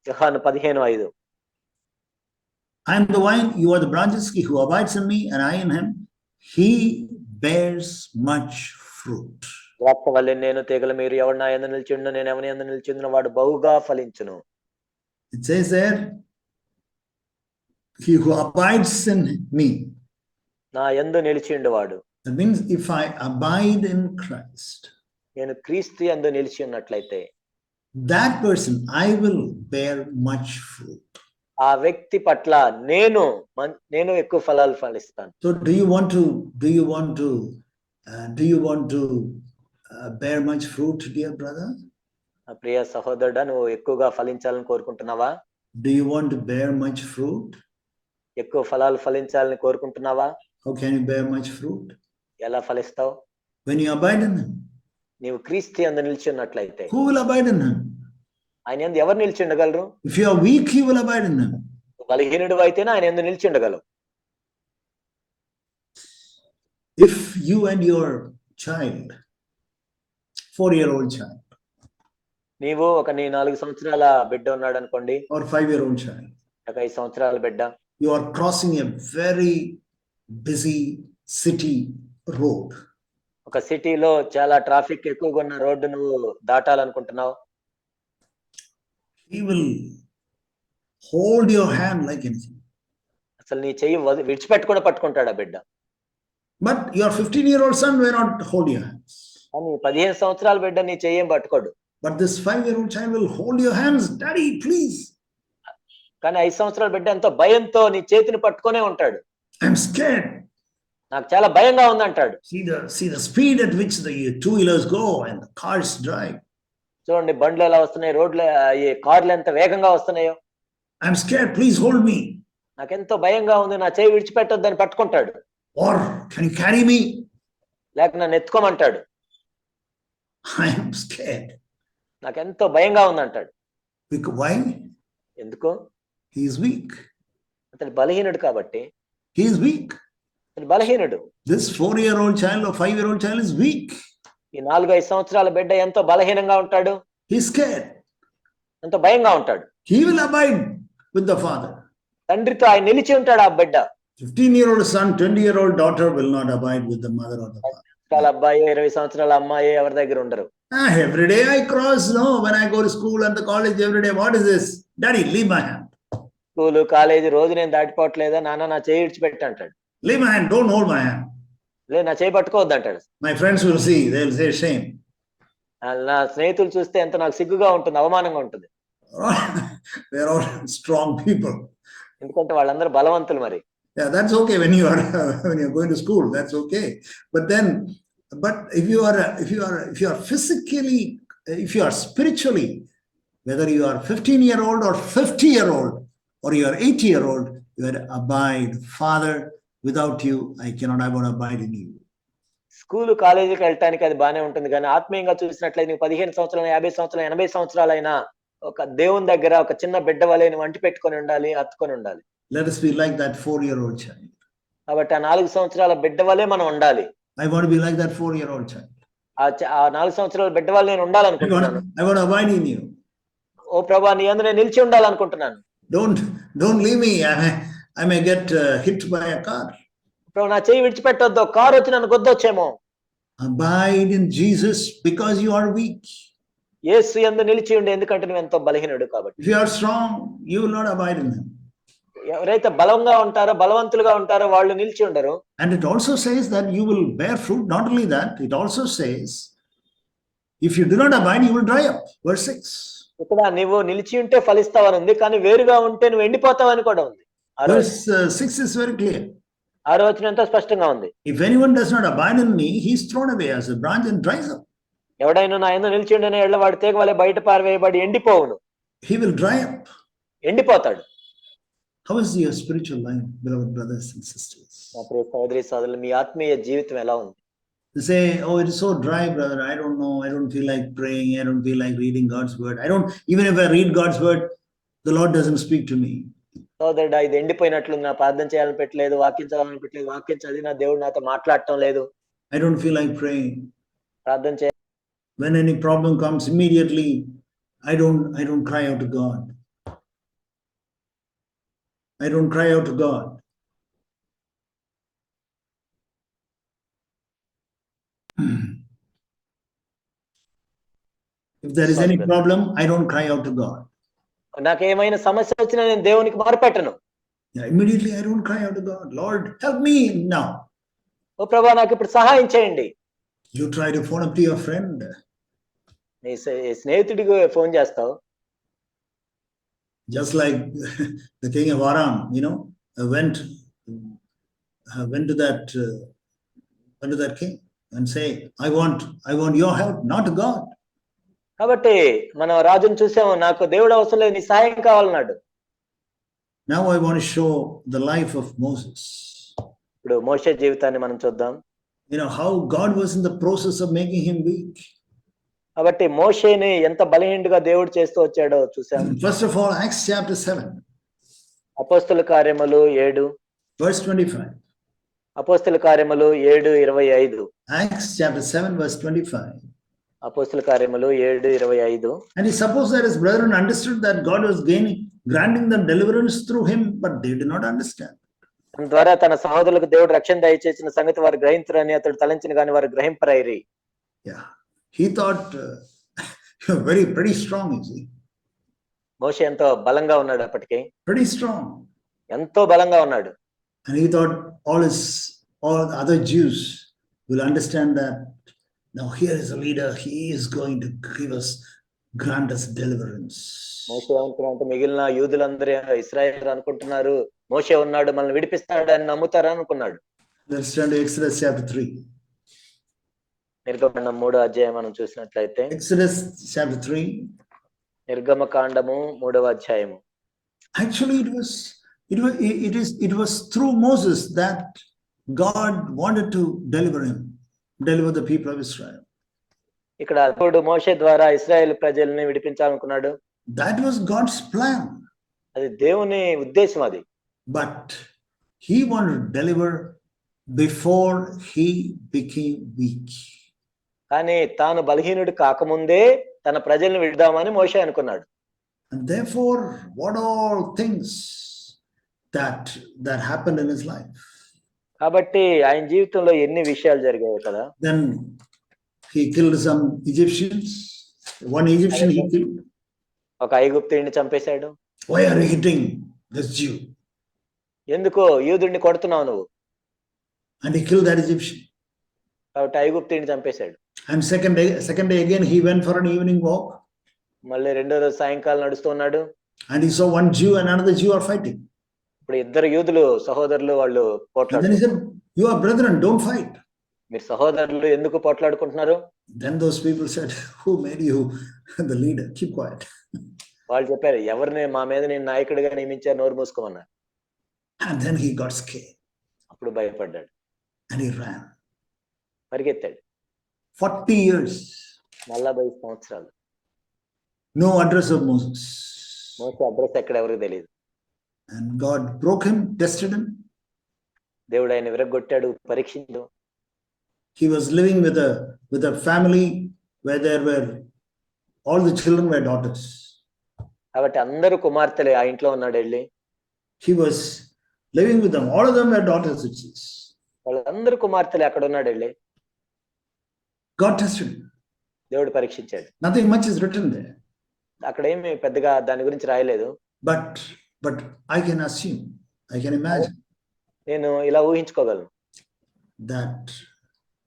యోహాను 15:5. I am the vine, you are the branches, he who abides in me and I in him, he bears much fruit. ద్రాక్షవల్లి నేను, తీగల మీరు, ఎవడు నా యందు నిలిచిండు, నేను ఎవని యందు నిలిచిందును వాడు బహుగా ఫలించును. It says there, he who abides in me. నా యందు నిలిచిండు వాడు. That means if I abide in Christ, నేను క్రీస్తు యందు నిలిచి ఉన్నట్లయితే, that person, I will bear much fruit. ఆ వ్యక్తి పట్ల నేను ఎక్కువ ఫలాలు ఫలిస్తాను. So do you want to bear much fruit, dear brother? ప్రియ సహోదరుడా, నువ్వు ఎక్కువగా ఫలించాలని కోరుకుంటున్నావా? Do you want to bear much fruit? ఎక్కువ ఫలాలు ఫలించాలని కోరుకుంటున్నావా? How can you bear much fruit? ఎలా ఫలిస్తావు? When you abide in him. నీవు క్రీస్తు యందు నిలిచి ఉన్నట్లయితే. Who will abide in him? ఆయన యందు ఎవరు నిలిచి ఉండగలరు? If you are weak, he will abide in him. బలహీనుడు అయితేనే ఆయన యందు నిలిచి ఉండగలవు. If you and your child, 4-year-old child, నీవు నీ 4 సంవత్సరాల బిడ్డ ఉన్నాడు అనుకోండి, or 5-year-old child, ఒక 5 సంవత్సరాల బిడ్డ, you are crossing a very busy city road. ఒక సిటీలో చాలా ట్రాఫిక్ ఎక్కువగా ఉన్న రోడ్డు నువ్వు దాటాలనుకుంటున్నావు. He will hold your hand like anything. అసలు నీ చెయ్యి విడిచిపెట్టకుండా పట్టుకుంటాడు ఆ బిడ్డ. But your 15-year-old son may not hold your hands. కానీ 15 సంవత్సరాల బిడ్డ నీ చెయ్యి ఏం పట్టుకోడు. But this 5-year-old child will hold your hands. Daddy, please. కానీ 5 సంవత్సరాల బిడ్డ ఎంతో భయంతో నీ చేతిని పట్టుకునే ఉంటాడు. I'm scared. నాకు చాలా భయంగా ఉంది అంటాడు. See the speed at which the 2-wheelers go and the cars drive. చూడండి బండ్లు ఎలా వస్తున్నాయి, రోడ్లు ఈ కార్లు ఎంత వేగంగా వస్తున్నాయో. I'm scared, please hold me. నాకెంతో భయంగా ఉంది, నా చేయి విడిచిపెట్టొద్దని పట్టుకుంటాడు. Or can you carry me? లేక నన్ను ఎత్తుకోమంటాడు. I am scared. నాకెంతో భయంగా ఉందంటాడు. Why? ఎందుకు? He is weak. అతడు బలహీనుడు కాబట్టి. He is weak. అతడు బలహీనుడు. This 4-year-old child or 5-year-old child is weak. ఈ 4-5 సంవత్సరాల బిడ్డ ఎంతో బలహీనంగా ఉంటాడు. He is scared. ఎంతో భయంగా ఉంటాడు. He will abide with the father. తండ్రితో ఆయన నిలిచి ఉంటాడు ఆ బిడ్డ. 15-year-old son, 20-year-old daughter will not abide with the mother or the father. అబ్బాయి 20 సంవత్సరాల అమ్మాయి ఎవరి దగ్గర ఉండరు. Every day I cross, no, when I go to school and the college every day, what is this? Daddy, leave my hand. School college రోజు నేను దాటిపోవట్లేదా, నాన్న నా చేయి విడిచిపెట్టి అంటాడు. Leave my hand, don't hold my hand. లేదు నా చేయి పట్టుకోవద్దు అంటాడు. My friends will see, they will say shame. నా స్నేహితులు చూస్తే ఎంత నాకు సిగ్గుగా ఉంటుంది, అవమానంగా ఉంటుంది. They are all strong people. ఎందుకంటే వాళ్ళందరూ బలవంతులు మరి. Yeah, that's okay when you are going to school, that's okay. But if you are physically, if you are spiritually, whether you are 15-year-old or 50-year-old or you are 80-year-old, you are abide. Father, without you, I won't abide in you. School కాలేజీకి వెళ్ళటానికి అది బానే ఉంటుంది, కానీ ఆత్మీయంగా చూసినట్లయితే నీకు 15 సంవత్సరాలు, 50 సంవత్సరాలు, 80 సంవత్సరాలైనా ఒక దేవుని దగ్గర ఒక చిన్న బిడ్డ వలె నువ్వు అంటి పెట్టుకొని ఉండాలి, హత్తుకొని ఉండాలి. Let us be like that 4-year-old child. కాబట్టి ఆ 4 సంవత్సరాల బిడ్డ వలె మనం ఉండాలి. I want to be like that 4-year-old child. ఆ 4 సంవత్సరాల బిడ్డ వలె నేను ఉండాలనుకుంటున్నాను. I want to abide in you. ఓ ప్రభువా, నీ యందు నేను నిలిచి ఉండాలనుకుంటున్నాను. Don't leave me. I may get hit by a car. ప్రభు, నా చేయి విడిచిపెట్టొద్దు, కారు వచ్చి నన్ను గుద్దొచ్చేమో. Abide in Jesus because you are weak. యేసు యందు నిలిచి ఉండే, ఎందుకంటే నువ్వు ఎంతో బలహీనుడు కాబట్టి. If you are strong, you will not abide in him. ఎవరైతే బలంగా ఉంటారో, బలవంతులుగా ఉంటారో వాళ్ళు నిలిచి ఉండరు. And it also says that you will bear fruit. Not only that, it also says if you do not abide, you will dry up. Verse 6. ఇక్కడ నువ్వు నిలిచి ఉంటే ఫలిస్తావని ఉంది, కానీ వేరుగా ఉంటే నువ్వు ఎండిపోతావని కూడా ఉంది. Verse 6 is very clear. 6వ వచనం ఎంతో స్పష్టంగా ఉంది. If anyone does not abide in me, he is thrown away as a branch and dries up. ఎవడైనా నా యందు నిలిచి ఉండని ఎడల వాడి తీగ వలె బయట పారవేయబడి ఎండిపోవును. He will dry up. ఎండిపోతాడు. How is your spiritual life, beloved brothers and sisters? నా ప్రియ సహోదరి సహోదరులు, మీ ఆత్మీయ జీవితం ఎలా ఉంది? They say, oh, it is so dry, brother. I don't know. I don't feel like praying. I don't feel like reading God's word. Even if I read God's word, the Lord doesn't speak to me. సోదరుడా, ఇది ఎండిపోయినట్లుంది, నా ప్రార్థన చేయాలని పెట్టలేదు, వాక్యం చదవాలని పెట్టలేదు, వాక్యం చదివినా దేవుడు నాతో మాట్లాడటం లేదు. I don't feel like praying. ప్రార్థన చేయాలి. When any problem comes, immediately I don't cry out to God. I don't cry out to God. If there is any problem, I don't cry out to God. నాకేమైనా సమస్య వచ్చినా నేను దేవునికి మొరపెట్టను. Immediately I don't cry out to God. Lord, help me now. ఓ ప్రభువా, నాకు ఇప్పుడు సహాయం చేయండి. You try to phone up to your friend. నీ స్నేహితుడికి ఫోన్ చేస్తావు. Just like the king of Aram, went to that king and say, I want your help, not God. కాబట్టి మనం రాజును చూసాము, నాకు దేవుడు అవసరం లేదు, నీ సహాయం కావాలన్నాడు. Now I want to show the life of Moses. ఇప్పుడు మోషే జీవితాన్ని మనం చూద్దాం. How God was in the process of making him weak. కాబట్టి మోషేని ఎంత బలహీనుడిగా దేవుడు చేస్తూ వచ్చాడో చూసాం. First of all, Acts chapter 7. అపోస్తల కార్యములు 7 verse 25. అపోస్తల కార్యములు 7:25. Acts chapter 7 verse 25. అపోస్తల కార్యములు 7:25. And he supposed that his brethren understood that God was granting them deliverance through him, but they did not understand. తన ద్వారా తన సహోదరులకు దేవుడు రక్షణ దయచేసిన సంగతి వారు గ్రహించరని అతడు తలంచిన గాని వారు గ్రహింపరైరి. Yeah, he thought pretty strong, you see. మోషే ఎంతో బలంగా ఉన్నాడు అప్పటికి. Pretty strong. ఎంతో బలంగా ఉన్నాడు. And he thought all the other Jews will understand that now here is a leader, he is going to grant us deliverance. మోషే అనుకున్నారంటే మిగిలిన యూదులందరూ ఇశ్రాయేలు అనుకుంటున్నారు, మోషే ఉన్నాడు మనల్ని విడిపిస్తాడు అని నమ్ముతారు అనుకున్నాడు. Let's turn to Exodus chapter 3. నిర్గమకాండం 3వ అధ్యాయం మనం చూసినట్లయితే, Exodus chapter 3. నిర్గమకాండము 3వ అధ్యాయము. Actually it was through Moses that God wanted to deliver him. deliver the people of Israel. ఇక్కడ దేవుడు మోషే ద్వారా ఇశ్రాయేలు ప్రజల్ని విడిపించాలనుకున్నాడు. That was God's plan. అది దేవుని ఉద్దేశం అది. But he wanted to deliver before he became weak. కానీ తాను బలహీనుడు కాకముందే తన ప్రజల్ని విడదామని మోషే అనుకున్నాడు. And therefore, what all things that happened in his life. కాబట్టి ఆయన జీవితంలో ఎన్ని విషయాలు జరిగాయి కదా. Then he killed some Egyptians. One Egyptian he killed. ఒక ఐగుప్తీయుడిని చంపేశాడు. Why are you hitting this Jew? ఎందుకు యూదుడిని కొడుతున్నావు నువ్వు? And he killed that Egyptian. కాబట్టి ఐగుప్తీయుడిని చంపేశాడు. And second day again he went for an evening walk. మళ్ళీ రెండో రోజు సాయంకాలం నడుస్తూ ఉన్నాడు. And he saw one Jew and another Jew are fighting. ఇప్పుడు ఇద్దరు యూదులు సహోదరులు వాళ్ళు And then he said, "You are brethren, don't fight." మీరు సహోదరులు ఎందుకు పోట్లాడుకుంటున్నారు? Then those people said, "Who made you the leader? Keep quiet." వాళ్ళు చెప్పారు, ఎవరిని మా మీద నేను నాయకుడిగా నియమించారు, నోరు మూసుకోమన్నారు. And then he got scared అప్పుడు భయపడ్డాడు, and he ran. పరిగెత్తాడు. 40 years. 40 సంవత్సరాలు. No address of Moses. మోసే అడ్రస్ ఎక్కడ ఎవరికి తెలియదు. And God broke him, tested him. దేవుడు ఆయన విరగొట్టాడు, పరీక్షించాడు. He was living with a family where there were all the children were daughters. కాబట్టి అందరూ కుమార్తెలే ఆ ఇంట్లో ఉన్నాడు వెళ్ళి. He was living with them. All of them were daughters, it says. వాళ్ళందరూ కుమార్తెలే అక్కడ ఉన్నాడు వెళ్ళి. God tested him. దేవుడు పరీక్షించాడు. Nothing much is written there. అక్కడ ఏమి పెద్దగా దాని గురించి రాయలేదు. But I can assume, I can imagine నేను ఇలా ఊహించుకోగలను that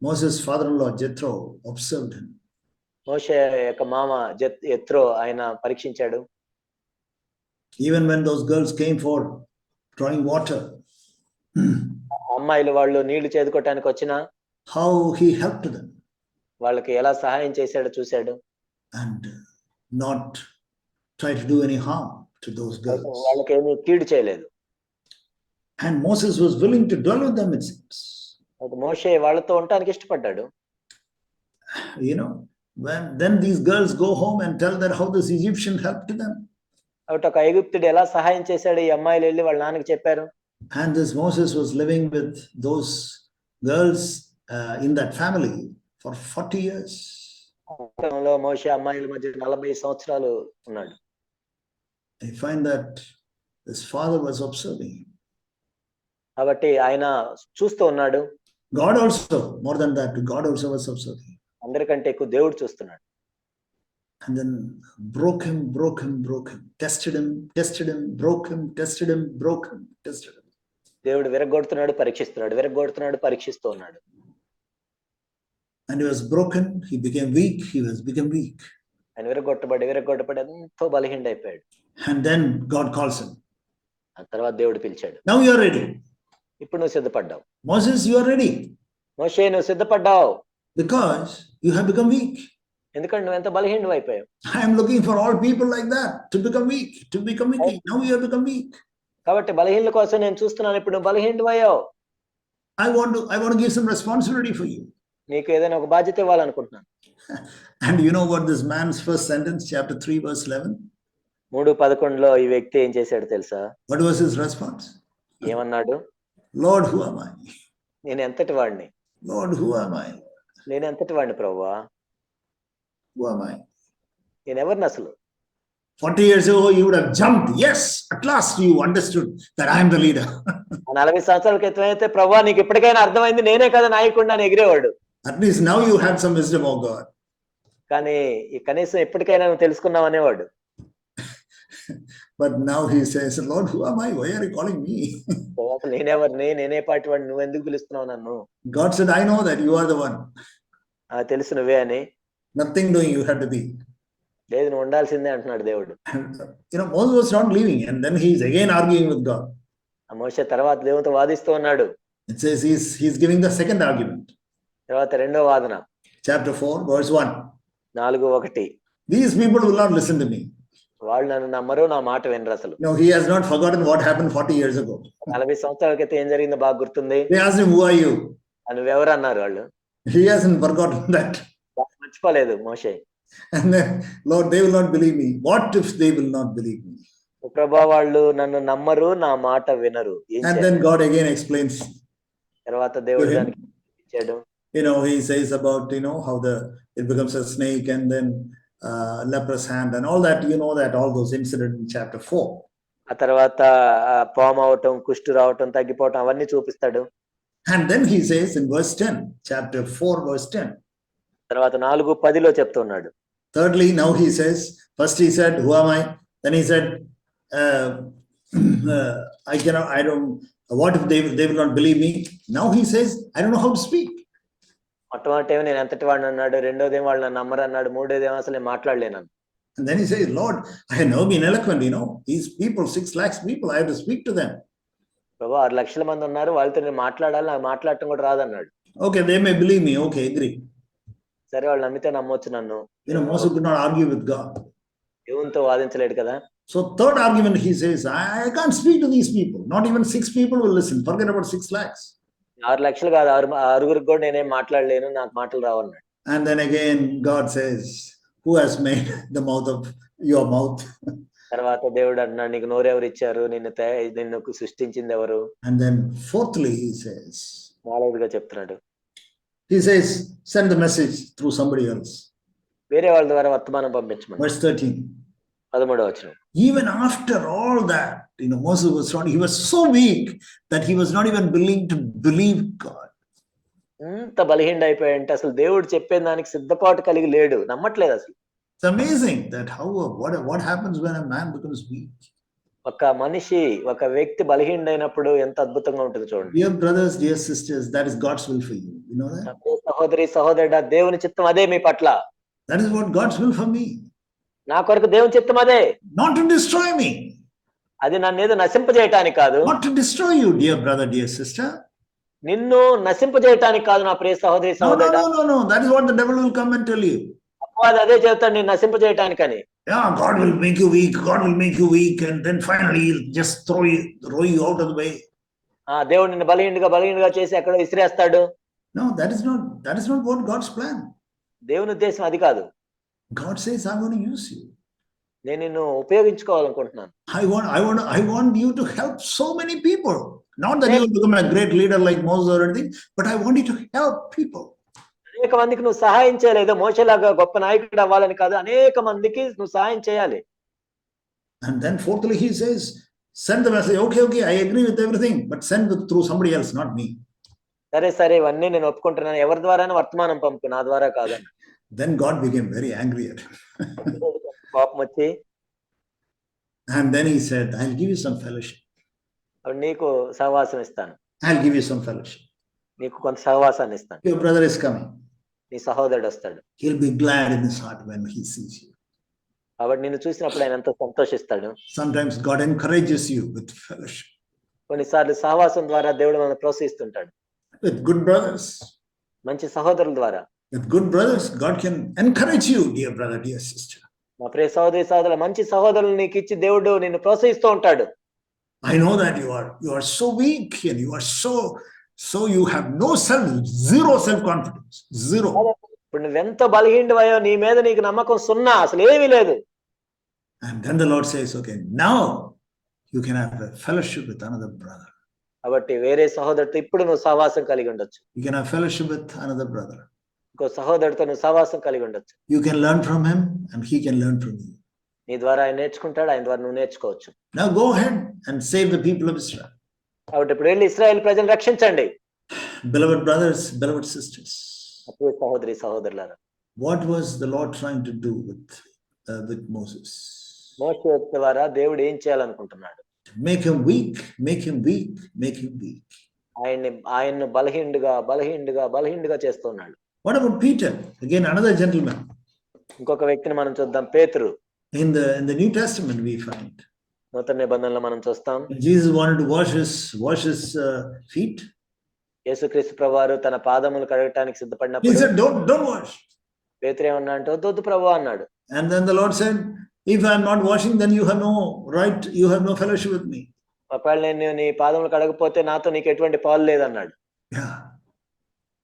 Moses' father-in-law Jethro observed him. మోషే యొక్క మామ యెత్రో ఆయన పరీక్షించాడు. Even when those girls came for drawing water, అమ్మాయిలు వాళ్ళు నీళ్లు చేదుకోవటానికి వచ్చినా how he helped them వాళ్ళకి ఎలా సహాయం చేశాడో చూశాడు. and not try to do any harm to those girls. వాళ్ళకి ఏమీ కీడు చేయలేదు. And Moses was willing to dwell with them, it seems. మోషే వాళ్ళతో ఉండటానికి ఇష్టపడ్డాడు. You know, then these girls go home and tell that how this Egyptian helped them. కాబట్టి ఒక ఐగుప్తుడు ఎలా సహాయం చేశాడు ఈ అమ్మాయిలు వెళ్ళి వాళ్ళ నాన్నకి చెప్పారు. And this Moses was living with those girls in that family for 40 years. మోషే అమ్మాయిల మధ్య 40 సంవత్సరాలు ఉన్నాడు. I find that his father was observing him. కాబట్టి ఆయన చూస్తూ ఉన్నాడు. God also, more than that, God also was observing. అందరికంటే ఎక్కువ దేవుడు చూస్తున్నాడు. And then broke him, tested him, broke him, tested him, broke him, tested him. దేవుడు విరగొడుతున్నాడు, పరీక్షిస్తూ ఉన్నాడు. And he was broken, he became weak, ఆయన విరగొట్టబడి ఎంతో బలహీనుడైపోయాడు. And then God calls him. ఆ తర్వాత దేవుడు పిలిచాడు. Now you are ready. ఇప్పుడు నువ్వు సిద్ధపడ్డావు. Moses, you are ready. మోషే నువ్వు సిద్ధపడ్డావు. Because you have become weak. ఎందుకంటే నువ్వు ఎంత బలహీనుడు అయిపోయావు. I am looking for all people like that to become weak. Now you have become weak. కాబట్టి బలహీనుల కోసం నేను చూస్తున్నాను, ఇప్పుడు నువ్వు బలహీనుడు అయ్యావు. I want to give some responsibility for you. నీకు ఏదైనా ఒక బాధ్యత ఇవ్వాలనుకుంటున్నాను. And you know what this man's first sentence, chapter 3, verse 11? 3:11 ఈ వ్యక్తి ఏం చేశాడు తెలుసా? What was his response? ఏమన్నాడు? Lord, who am I? నేను ఎంతటి వాడిని? Lord, who am I? నేను ఎంతటి వాడిని ప్రభువా? Who am I? నేను ఎవరిని అసలు? 40 years ago, you would have jumped. Yes, at last you understood that I am the leader. 40 సంవత్సరాల క్రితం అయితే ప్రభువా నీకు ఇప్పటికైనా అర్థమైంది నేనే కదా నాయకుడిని అని ఎగిరేవాడు. At least now you had some wisdom, oh God. కానీ కనీసం ఎప్పటికైనా నువ్వు తెలుసుకున్నావు అనేవాడు. But now he says, Lord, who am I? Why are you calling me? నేనెవరిని, నేనే పాటి వాడిని, నువ్వు ఎందుకు పిలుస్తున్నావు నన్ను? God said, I know that you are the one. తెలుసు నువ్వే అని. Nothing doing, you had to be. లేదు నువ్వు ఉండాల్సిందే అంటున్నాడు దేవుడు. Moses was not leaving, and then he is again arguing with God. మోషే తర్వాత దేవునితో వాదిస్తూ ఉన్నాడు. It says he's giving the second argument. తర్వాత రెండో వాదన. Chapter 4, verse 1. 4:1. These people will not listen to me. వాళ్ళు నన్ను నమ్మరు, నా మాట వినరు అసలు. No, he has not forgotten what happened 40 years ago. 40 సంవత్సరాల క్రితం ఏం జరిగిందో బాగా గుర్తుంది. They asked him, who are you? నువ్వెవరు అన్నారు వాళ్ళు. He hasn't forgotten that. మర్చిపోలేదు మోషే. And then, Lord, they will not believe me. What if they will not believe me? ప్రభా వాళ్ళు నన్ను నమ్మరు, నా మాట వినరు. ఏం And చేయాలి? then God again explains. తర్వాత దేవుడు to him. దానికి ఇచ్చాడు. He says about, how it becomes a snake and then leprous hand and all that, all those incidents in chapter 4. ఆ తర్వాత పాము అవటం, కుష్టు రావటం, తగ్గిపోవటం అవన్నీ చూపిస్తాడు. And then he says in verse 10, chapter 4, verse 10. తర్వాత 4:10 చెప్తున్నాడు. Thirdly, now he says, first he said, who am I? Then he said, what if they will not believe me? Now he says, I don't know how to speak. మొట్టమొదటేమో నేను ఎంతటి వాడిని అన్నాడు, రెండోదేమో వాళ్ళు నన్ను నమ్మరు అన్నాడు, మూడోదేమో అసలు నేను మాట్లాడలేను. And then he says, Lord, I have never been eloquent, these people, 6 lakhs people, I have to speak to them. ప్రభు 6 లక్షల మంది ఉన్నారు, వాళ్ళతో నేను మాట్లాడాలి, నాకు మాట్లాడటం కూడా రాదన్నాడు. Okay, they may believe me. Okay, agree. సరే, వాళ్ళు నమ్మితే నమ్మొచ్చు నన్ను. Moses could not argue with God. దేవునితో వాదించలేడు కదా. So third argument, he says, I can't speak to these people. Not even 6 people will listen. Forget about 6 lakhs. 6 లక్షలు కాదు, ఆరుగురికి కూడా నేనేం మాట్లాడలేను, నాకు మాటలు రావన్నాడు. And then again, God says, who has made the mouth of your mouth? తర్వాత దేవుడు అన్నాడు, నీకు నోరెవరు ఇచ్చారు, నిన్ను సృష్టించింది ఎవరు? And then fourthly, he says, నాలుగుగా చెప్తున్నాడు. He says, send the message through somebody else. వేరే వాళ్ళ ద్వారా వర్తమానం పంపించమని. Verse 13. 13వ వచనం. Even after all that, Moses he was so weak that he was not even willing to believe God. ఎంత బలహీన అయిపోయాడంటే అసలు దేవుడు చెప్పే దానికి సిద్ధపాటు కలిగి లేడు, నమ్మట్లేదు అసలు. It's amazing that what happens when a man becomes weak. ఒక మనిషి, ఒక వ్యక్తి బలహీనుడైనప్పుడు ఎంత అద్భుతంగా ఉంటుంది చూడండి. Dear brothers, dear sisters, that is God's will for you. You know that? సహోదరి సహోదరుడా, దేవుని చిత్తం అదే మీ పట్ల. That is what God's will for me. నా కొరకు దేవుని చిత్తం అదే. Not to destroy me. అది నన్ను ఏదో నశింపజేయటానికి కాదు. Not to destroy you, dear brother, dear sister. నిన్ను నశింపజేయటానికి కాదు నా ప్రియ సహోదరి సహోదరుడా. No. That is what the devil will come and tell you. అపవాది అదే చెప్తాడు, నిన్ను నశింపజేయటానికని. Yeah, God will make you weak. God will make you weak, and then finally he'll just throw you out of the way. దేవుడు నిన్ను బలహీనుడిగా చేసి అక్కడ విసిరేస్తాడు. No, that is not what God's plan. దేవుని ఉద్దేశం అది కాదు. God says, I'm going to use you. నేను నిన్ను ఉపయోగించుకోవాలనుకుంటున్నాను. I want you to help so many people. Not that you will become a great leader like Moses or anything, but I want you to help people. అనేక మందికి నువ్వు సహాయం చేయాలి. ఏదో మోషేలాగా గొప్ప నాయకుడు అవ్వాలని కాదు, అనేక మందికి నువ్వు సహాయం చేయాలి. And then fourthly, he says, send the message. Okay, I agree with everything, but send it through somebody else, not me. సరే ఇవన్నీ నేను ఒప్పుకుంటున్నాను, ఎవరి ద్వారానే వర్తమానం పంపు, నా ద్వారా కాదని. Then God became very angry at him. కోపం వచ్చి, and then he said, I'll give you some fellowship. నీకు సహవాసం ఇస్తాను. I'll give you some fellowship. నీకు కొంత సహవాసాన్ని ఇస్తాను. Your brother is coming. నీ సహోదరుడు వస్తాడు. He'll be glad in his heart when he sees you. కాబట్టి నిన్ను చూసినప్పుడు ఆయన ఎంతో సంతోషిస్తాడు. Sometimes God encourages you with fellowship. కొన్నిసార్లు సహవాసం ద్వారా దేవుడు మనల్ని ప్రోత్సహిస్తుంటాడు. With good brothers. మంచి సహోదరుల ద్వారా. With good brothers, God can encourage you, dear brother, dear sister. మా ప్రియ సహోదరుల మంచి సహోదరులు నీకు ఇచ్చి దేవుడు నిన్ను ప్రోత్సహిస్తూ ఉంటాడు. I know that you are so weak and you are so you have zero self-confidence. Zero. ఇప్పుడు నువ్వెంత బలహీనుడివయ్యో, నీ మీద నీకు నమ్మకం సున్నా, అసలు ఏమీ లేదు. And then the Lord says, okay, now you can have a fellowship with another brother. కాబట్టి వేరే సహోదరుడితో ఇప్పుడు నువ్వు సహవాసం కలిగి ఉండొచ్చు. You can have fellowship with another brother. ఇంకో సహోదరుడితో నువ్వు సహవాసం కలిగి ఉండొచ్చు. You can learn from him and he can learn from you. నీ ద్వారా ఆయన నేర్చుకుంటాడు, ఆయన ద్వారా నువ్వు నేర్చుకోవచ్చు. Now go ahead and save the people of Israel. కాబట్టి ఇప్పుడు వెళ్ళి ఇశ్రాయేలు ప్రజలను రక్షించండి. Beloved brothers, beloved sisters. అప్పుడు సహోదరి సహోదరులారా, what was the Lord trying to do with Moses? మోషే ద్వారా దేవుడు ఏం చేయాలనుకుంటున్నాడు? Make him weak, make him weak, make him weak. ఆయన్ను బలహీనుడిగా చేస్తున్నాడు. What about Peter? Again, another gentleman. ఇంకొక వ్యక్తిని మనం చూద్దాం, పేతురు. In the New Testament we find. నూతన నిబంధనలో మనం చూస్తాం. Jesus wanted to wash his feet. యేసుక్రీస్తు ప్రభువారు తన పాదములు కడగటానికి సిద్ధపడినప్పుడు he said, don't wash. పేతురు ఏమన్నా అంటే వద్దు ప్రభువా అన్నాడు. And then the Lord said, if I am not washing, then you have no right, you have no fellowship with me. ఒకవేళ నేను నీ పాదములు కడగకపోతే నాతో నీకు ఎటువంటి పాలు లేదన్నాడు. Yeah.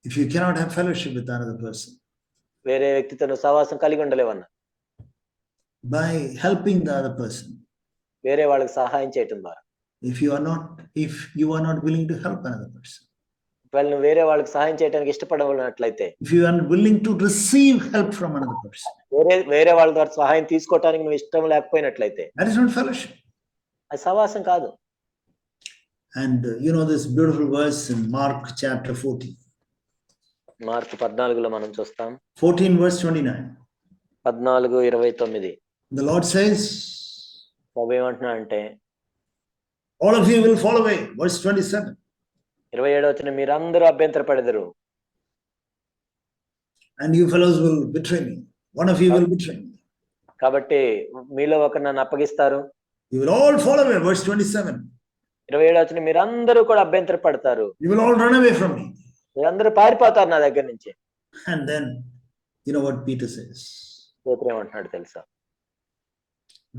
if you cannot have fellowship with another person, వేరే వ్యక్తితో నువ్వు సహవాసం కలిగి ఉండలేవన్నా. by helping the other person, వేరే వాళ్ళకి సహాయం చేయటం ద్వారా. if you are not willing to help another person, ఒకవేళ నువ్వు వేరే వాళ్ళకి సహాయం చేయడానికి ఇష్టపడనట్లయితే, if you are willing to receive help from another person, వేరే వాళ్ళ ద్వారా సహాయం తీసుకోవటానికి నువ్వు ఇష్టం లేకపోయినట్లయితే, that is not fellowship. అది సహవాసం కాదు. And you know this beautiful verse in Mark chapter 14. Mark 14లో మనం చూస్తాం. 14 verse 29. 14:29. The Lord says, ప్రభు ఏమంటున్నా అంటే, all of you will fall away. Verse 27. 27వ వచనం, మీరందరూ అభ్యంతరపడెదరు. And you fellows will betray me. One of you will betray me. కాబట్టి మీలో ఒకరు నన్ను అప్పగిస్తారు. You will all fall away. Verse 27. 27వ వచనం, మీరందరూ కూడా అభ్యంతరపడతారు. You will all run away from me. మీరందరూ పారిపోతారు నా దగ్గర నుంచి. And then you know what Peter says. పేతురు ఏమంటున్నాడు తెలుసా?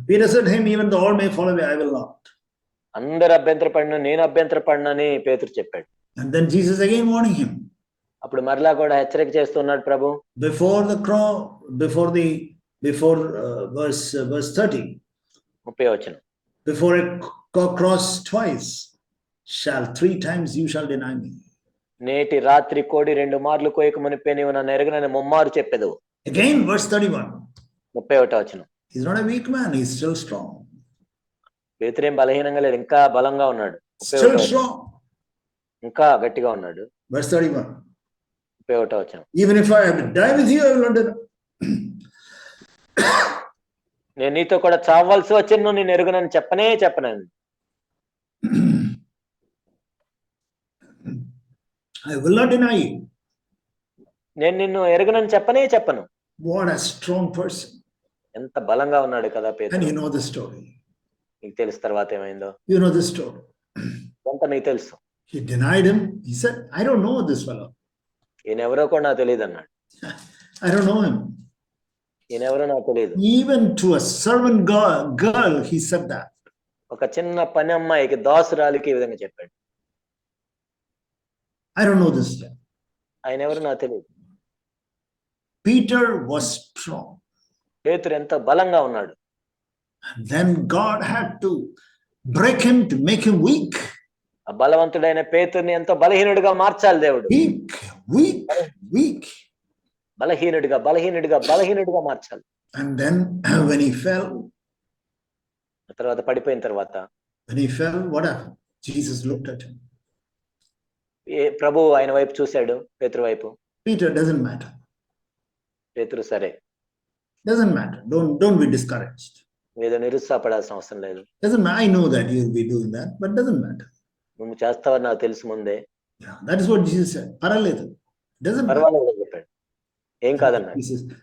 Peter said to him, even though all may fall away, I will not. అందరు అభ్యంతరపడిన నేను అభ్యంతరపడినని పేతురు చెప్పాడు. And then Jesus again warning him. అప్పుడు మరలా కూడా హెచ్చరిక చేస్తున్నాడు ప్రభు. Before verse 30. 30వ వచనం. Before a cock crows twice, 3 times you shall deny me. నేటి రాత్రి కోడి 2 మార్లు కోయక మునిపే నీవు నన్ను ఎరగనని ముమ్మారు చెప్పెదవు. Again verse 31. 31వ వచనం. He's not a weak man, he's still strong. పేతురేం బలహీనంగా లేదు, ఇంకా బలంగా ఉన్నాడు. Still strong. ఇంకా గట్టిగా ఉన్నాడు. Verse 31. 31వ వచనం. Even if I have to die with you, I will not deny. నేను నీతో కూడా చావవలసి వచ్చిన నేను ఎరుగనని చెప్పను. I will not deny you. నేను నిన్ను ఎరుగనని చెప్పను. What a strong person. ఎంత బలంగా ఉన్నాడు కదా పేతురు. And you know the story. నీకు తెలుసు తర్వాత ఏమైందో. You know the story. కొంత నీకు తెలుసు. He denied him. He said, I don't know this fellow. ఈయన ఎవరో కూడా నాకు తెలియదు అన్నాడు. I don't know him. ఈయన ఎవరో నాకు తెలియదు. Even to a servant girl, he said that. ఒక చిన్న పని అమ్మాయికి, దాసురాలికి ఈ విధంగా చెప్పాడు. I don't know this guy. ఆయన ఎవరో నాకు తెలియదు. Peter was strong. పేతురు ఎంత బలంగా ఉన్నాడు. And then God had to break him to make him weak. ఆ బలవంతుడైన పేతుర్ని ఎంతో బలహీనుడిగా మార్చాలి దేవుడు. Weak. బలహీనుడిగా మార్చాలి. And then when he fell, తర్వాత పడిపోయిన తర్వాత, when he fell, what happened? Jesus looked at him. ప్రభు ఆయన వైపు చూశాడు, పేతురు వైపు. Peter, doesn't matter. పేతురు, సరే, doesn't matter. Don't be discouraged. ఏదో నిరుత్సాహపడాల్సిన అవసరం లేదు. Doesn't matter. I know that you will be doing that, but doesn't matter. నువ్వు చేస్తావని నాకు తెలుసు ముందే. Yeah, that is what Jesus said. పర్వాలేదు. Doesn't matter. పర్వాలేదు చెప్పాడు. ఏం కాదన్నాడు.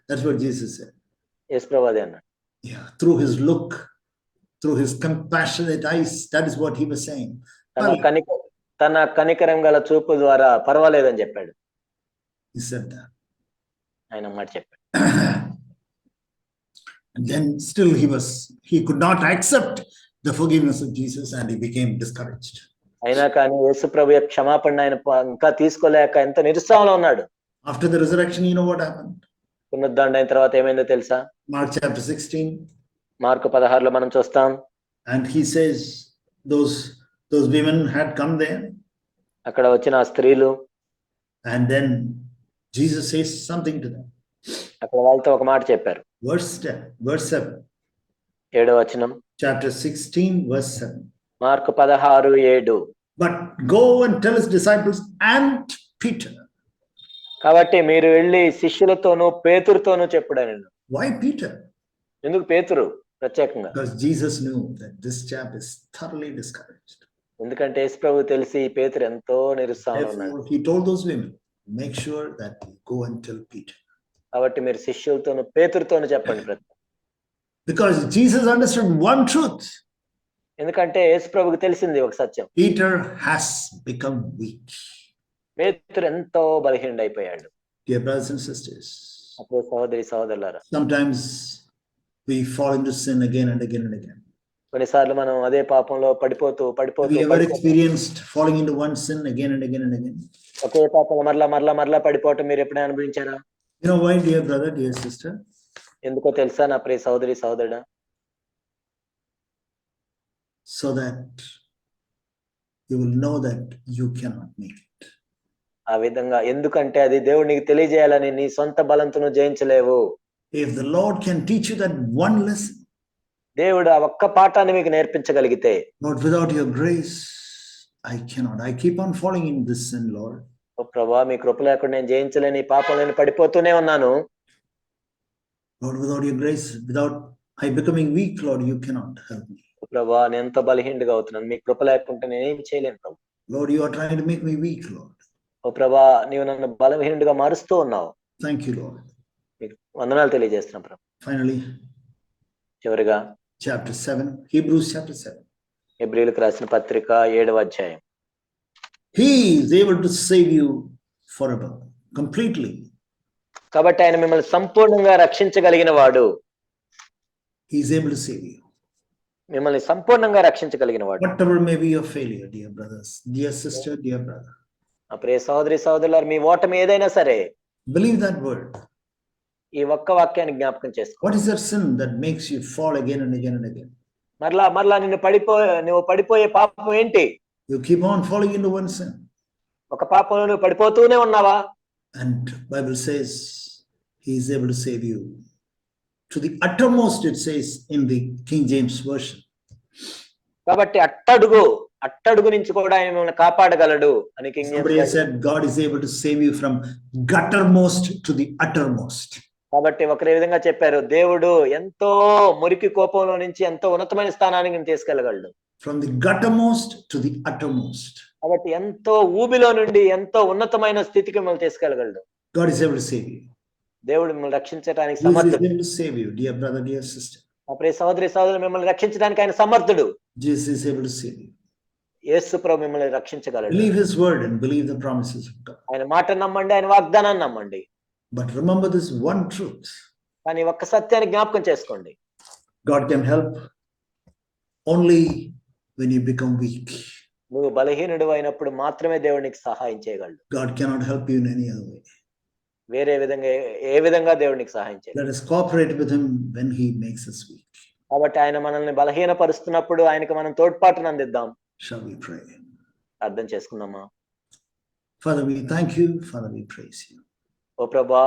That's what Jesus said. యేసు ప్రభు అదే అన్నాడు. Yeah, through his look, through his compassionate eyes, that is what he was saying. తన కనికరం గల చూపు ద్వారా పర్వాలేదని చెప్పాడు. He said that. ఆయన మాట చెప్పాడు. And then still he could not accept the forgiveness of Jesus and he became discouraged. అయినా కానీ యేసు ప్రభు యొక్క క్షమాపణ ఆయన ఇంకా తీసుకోలేక ఎంత నిరుత్సాహంలో ఉన్నాడు. After the resurrection, you know what happened? పునరుద్ధరణ అయిన తర్వాత ఏమైందో తెలుసా? Mark chapter 16. మార్కు 16లో మనం చూస్తాం. And he says those women had come there. అక్కడ వచ్చిన ఆ స్త్రీలు. And then Jesus says something to them. అక్కడ వాళ్ళతో ఒక మాట చెప్పారు. Verse 7. 7వ వచనం. Chapter 16 verse 7. Mark 16:7. But go and tell his disciples and Peter. కాబట్టి మీరు వెళ్ళి శిష్యులతోనూ పేతురుతోనూ చెప్పుడని. Why Peter? ఎందుకు పేతురు ప్రత్యేకంగా? Because Jesus knew that this chap is thoroughly discouraged. ఎందుకంటే యేసు ప్రభు తెలిసి పేతురు ఎంతో నిరుత్సాహంలో ఉన్నాడు. He told those women, make sure that you go and tell Peter. కాబట్టి మీరు శిష్యులతోనూ పేతురుతోనూ చెప్పండి. Because Jesus understood one truth. ఎందుకంటే యేసు ప్రభువుకి తెలిసింది ఒక సత్యం. Peter has become weak. పేతురు ఎంతో బలహీనుడైపోయాడు. Dear brothers and sisters, అప్పుడు సహోదరులారా, sometimes we fall into sin again and again and again. కొన్నిసార్లు మనం అదే పాపంలో పడిపోతూ Have you ever experienced falling into one sin again and again and again? ఒకే పాపం మరలా పడిపోవటం మీరు ఎప్పుడైనా అనుభవించారా? You know why, dear brother, dear sister? ఎందుకో తెలుసా నా ప్రియ సహోదరి సహోదరుడా? So that you will know that you cannot make it. ఆ విధంగా ఎందుకంటే అది దేవుడు నీకు తెలియజేయాలని, నీ సొంత బలంతో నువ్వు జయించలేవు. If the Lord can teach you that one lesson, దేవుడు ఆ ఒక్క పాఠాన్ని మీకు నేర్పించగలిగితే, Lord, without your grace, I cannot. I keep on falling in this sin, Lord. ఓ ప్రభువా, మీ కృప లేకుండా నేను జయించలేని ఈ పాపంలో నేను పడిపోతూనే ఉన్నాను. Lord, without your grace, without I becoming weak, Lord, you cannot help me. ఓ ప్రభువా, నేను ఎంతో బలహీనుడిగా అవుతున్నాను. మీ కృప లేకుంటే నేనేం చేయలేను ప్రభు. Lord, you are trying to make me weak, Lord. ఓ ప్రభువా, నీవు నన్ను బలహీనుడిగా మారుస్తూ ఉన్నావు. Thank you, Lord. మీకు వందనాలు తెలియజేస్తున్నాను ప్రభు. Finally, చివరిగా chapter 7, Hebrews chapter 7. హెబ్రీయులకు రాసిన పత్రిక 7వ అధ్యాయం. He is able to save you forever, completely. కాబట్టి ఆయన మిమ్మల్ని సంపూర్ణంగా రక్షించగలిగిన వాడు. He is able to save you. మిమ్మల్ని సంపూర్ణంగా రక్షించగలిగిన వాడు. Whatever may be your failure, dear brothers, dear sister, dear brother. నా ప్రియ సహోదరి సహోదరులారా, మీ ఓటమి ఏదైనా సరే Believe that word. ఈ ఒక్క వాక్యాన్ని జ్ఞాపకం చేసుకో. What is that sin that makes you fall again and again and again? మరలా నువ్వు పడిపోయే పాపం ఏంటి? You keep on falling into one sin. ఒక పాపంలో నువ్వు పడిపోతూనే ఉన్నావా? And Bible says he is able to save you to the uttermost, it says in the King James version. కాబట్టి అట్టడుగు నుంచి కూడా ఆయన మిమ్మల్ని కాపాడగలడు అని king Somebody has said God is able to save you from guttermost to the uttermost. కాబట్టి ఒకరి విధంగా చెప్పారు, దేవుడు ఎంతో మురికి కోపంలో నుంచి ఎంతో ఉన్నతమైన స్థానానికి నేను తీసుకెళ్ళగలడు. From the guttermost to the uttermost. కాబట్టి ఎంతో ఊబిలో నుండి ఎంతో ఉన్నతమైన స్థితికి మిమ్మల్ని తీసుకెళ్ళగలడు. God is able to save you. దేవుడు మిమ్మల్ని రక్షించడానికి Jesus is సమర్థుడు. able to save you, dear brother, dear sister. మా ప్రియ సహోదరి సహోదరులు, మిమ్మల్ని రక్షించడానికి ఆయన సమర్థుడు. Jesus is able to save you. యేసు ప్రభు మిమ్మల్ని రక్షించగలడు. Believe his word and believe the promises of God. ఆయన మాట నమ్మండి, ఆయన వాగ్దానాన్ని నమ్మండి. But remember this one truth. కానీ ఒక్క సత్యాన్ని జ్ఞాపకం చేసుకోండి. God can help only when you become weak. నువ్వు బలహీనుడు అయినప్పుడు మాత్రమే దేవుడు నీకు సహాయం చేయగలడు. God cannot help you in any other way. వేరే విధంగా ఏ విధంగా దేవుడు నీకు సహాయం చేయగలడు. Let us cooperate with him when he makes us weak. కాబట్టి ఆయన మనల్ని బలహీనపరుస్తున్నప్పుడు ఆయనకు మనం తోడ్పాటును అందిద్దాం. Shall we pray? అర్థం చేసుకుందామా? Father, we thank you. Father, we praise you. ఓ ప్రభా,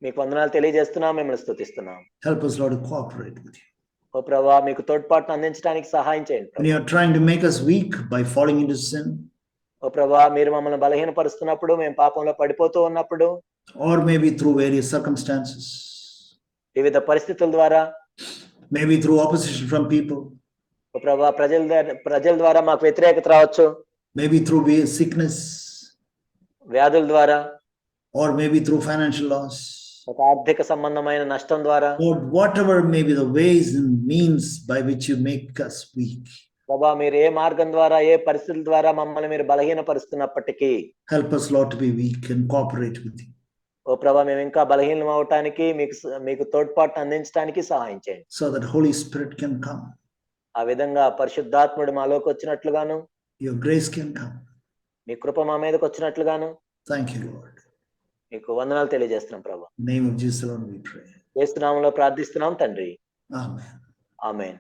మీకు వందనాలు తెలియజేస్తున్నాం, మిమ్మల్ని స్తుతిస్తున్నాం. Help us, Lord, to cooperate with you. ఓ ప్రభా, మీకు తోడ్పాటును అందించడానికి సహాయం చేయండి. When you are trying to make us weak by falling into sin, ఓ ప్రభా, మీరు మమ్మల్ని బలహీనపరుస్తున్నప్పుడు, మేము పాపంలో పడిపోతూ ఉన్నప్పుడు, or maybe through various circumstances, వివిధ పరిస్థితుల ద్వారా, maybe through opposition from people, ఓ ప్రభా, ప్రజల ద్వారా మాకు వ్యతిరేకత రావచ్చు, maybe through sickness, వ్యాధుల ద్వారా, or maybe through financial loss, ఒక ఆర్థిక సంబంధమైన నష్టం ద్వారా, or whatever may be the ways and means by which you make us weak. ప్రభా, మీరు ఏ మార్గం ద్వారా, ఏ పరిస్థితుల ద్వారా మమ్మల్ని మీరు బలహీనపరుస్తున్నప్పటికీ, Help us, Lord, to be weak and cooperate with you, ఓ ప్రభా, మేము ఇంకా బలహీనం అవటానికి, మీకు తోడ్పాటును అందించడానికి సహాయం చేయండి. so that Holy Spirit can come, ఆ విధంగా పరిశుద్ధాత్ముడు మాలోకి వచ్చినట్లుగాను, your grace can come. మీ కృప మా మీదకి వచ్చినట్లుగాను, Thank you, Lord. మీకు వందనాలు తెలియజేస్తున్నాం ప్రభా. In the name of Jesus alone we pray. యేసు నామములో ప్రార్థిస్తున్నాం తండ్రి. Amen. ఆమేన్.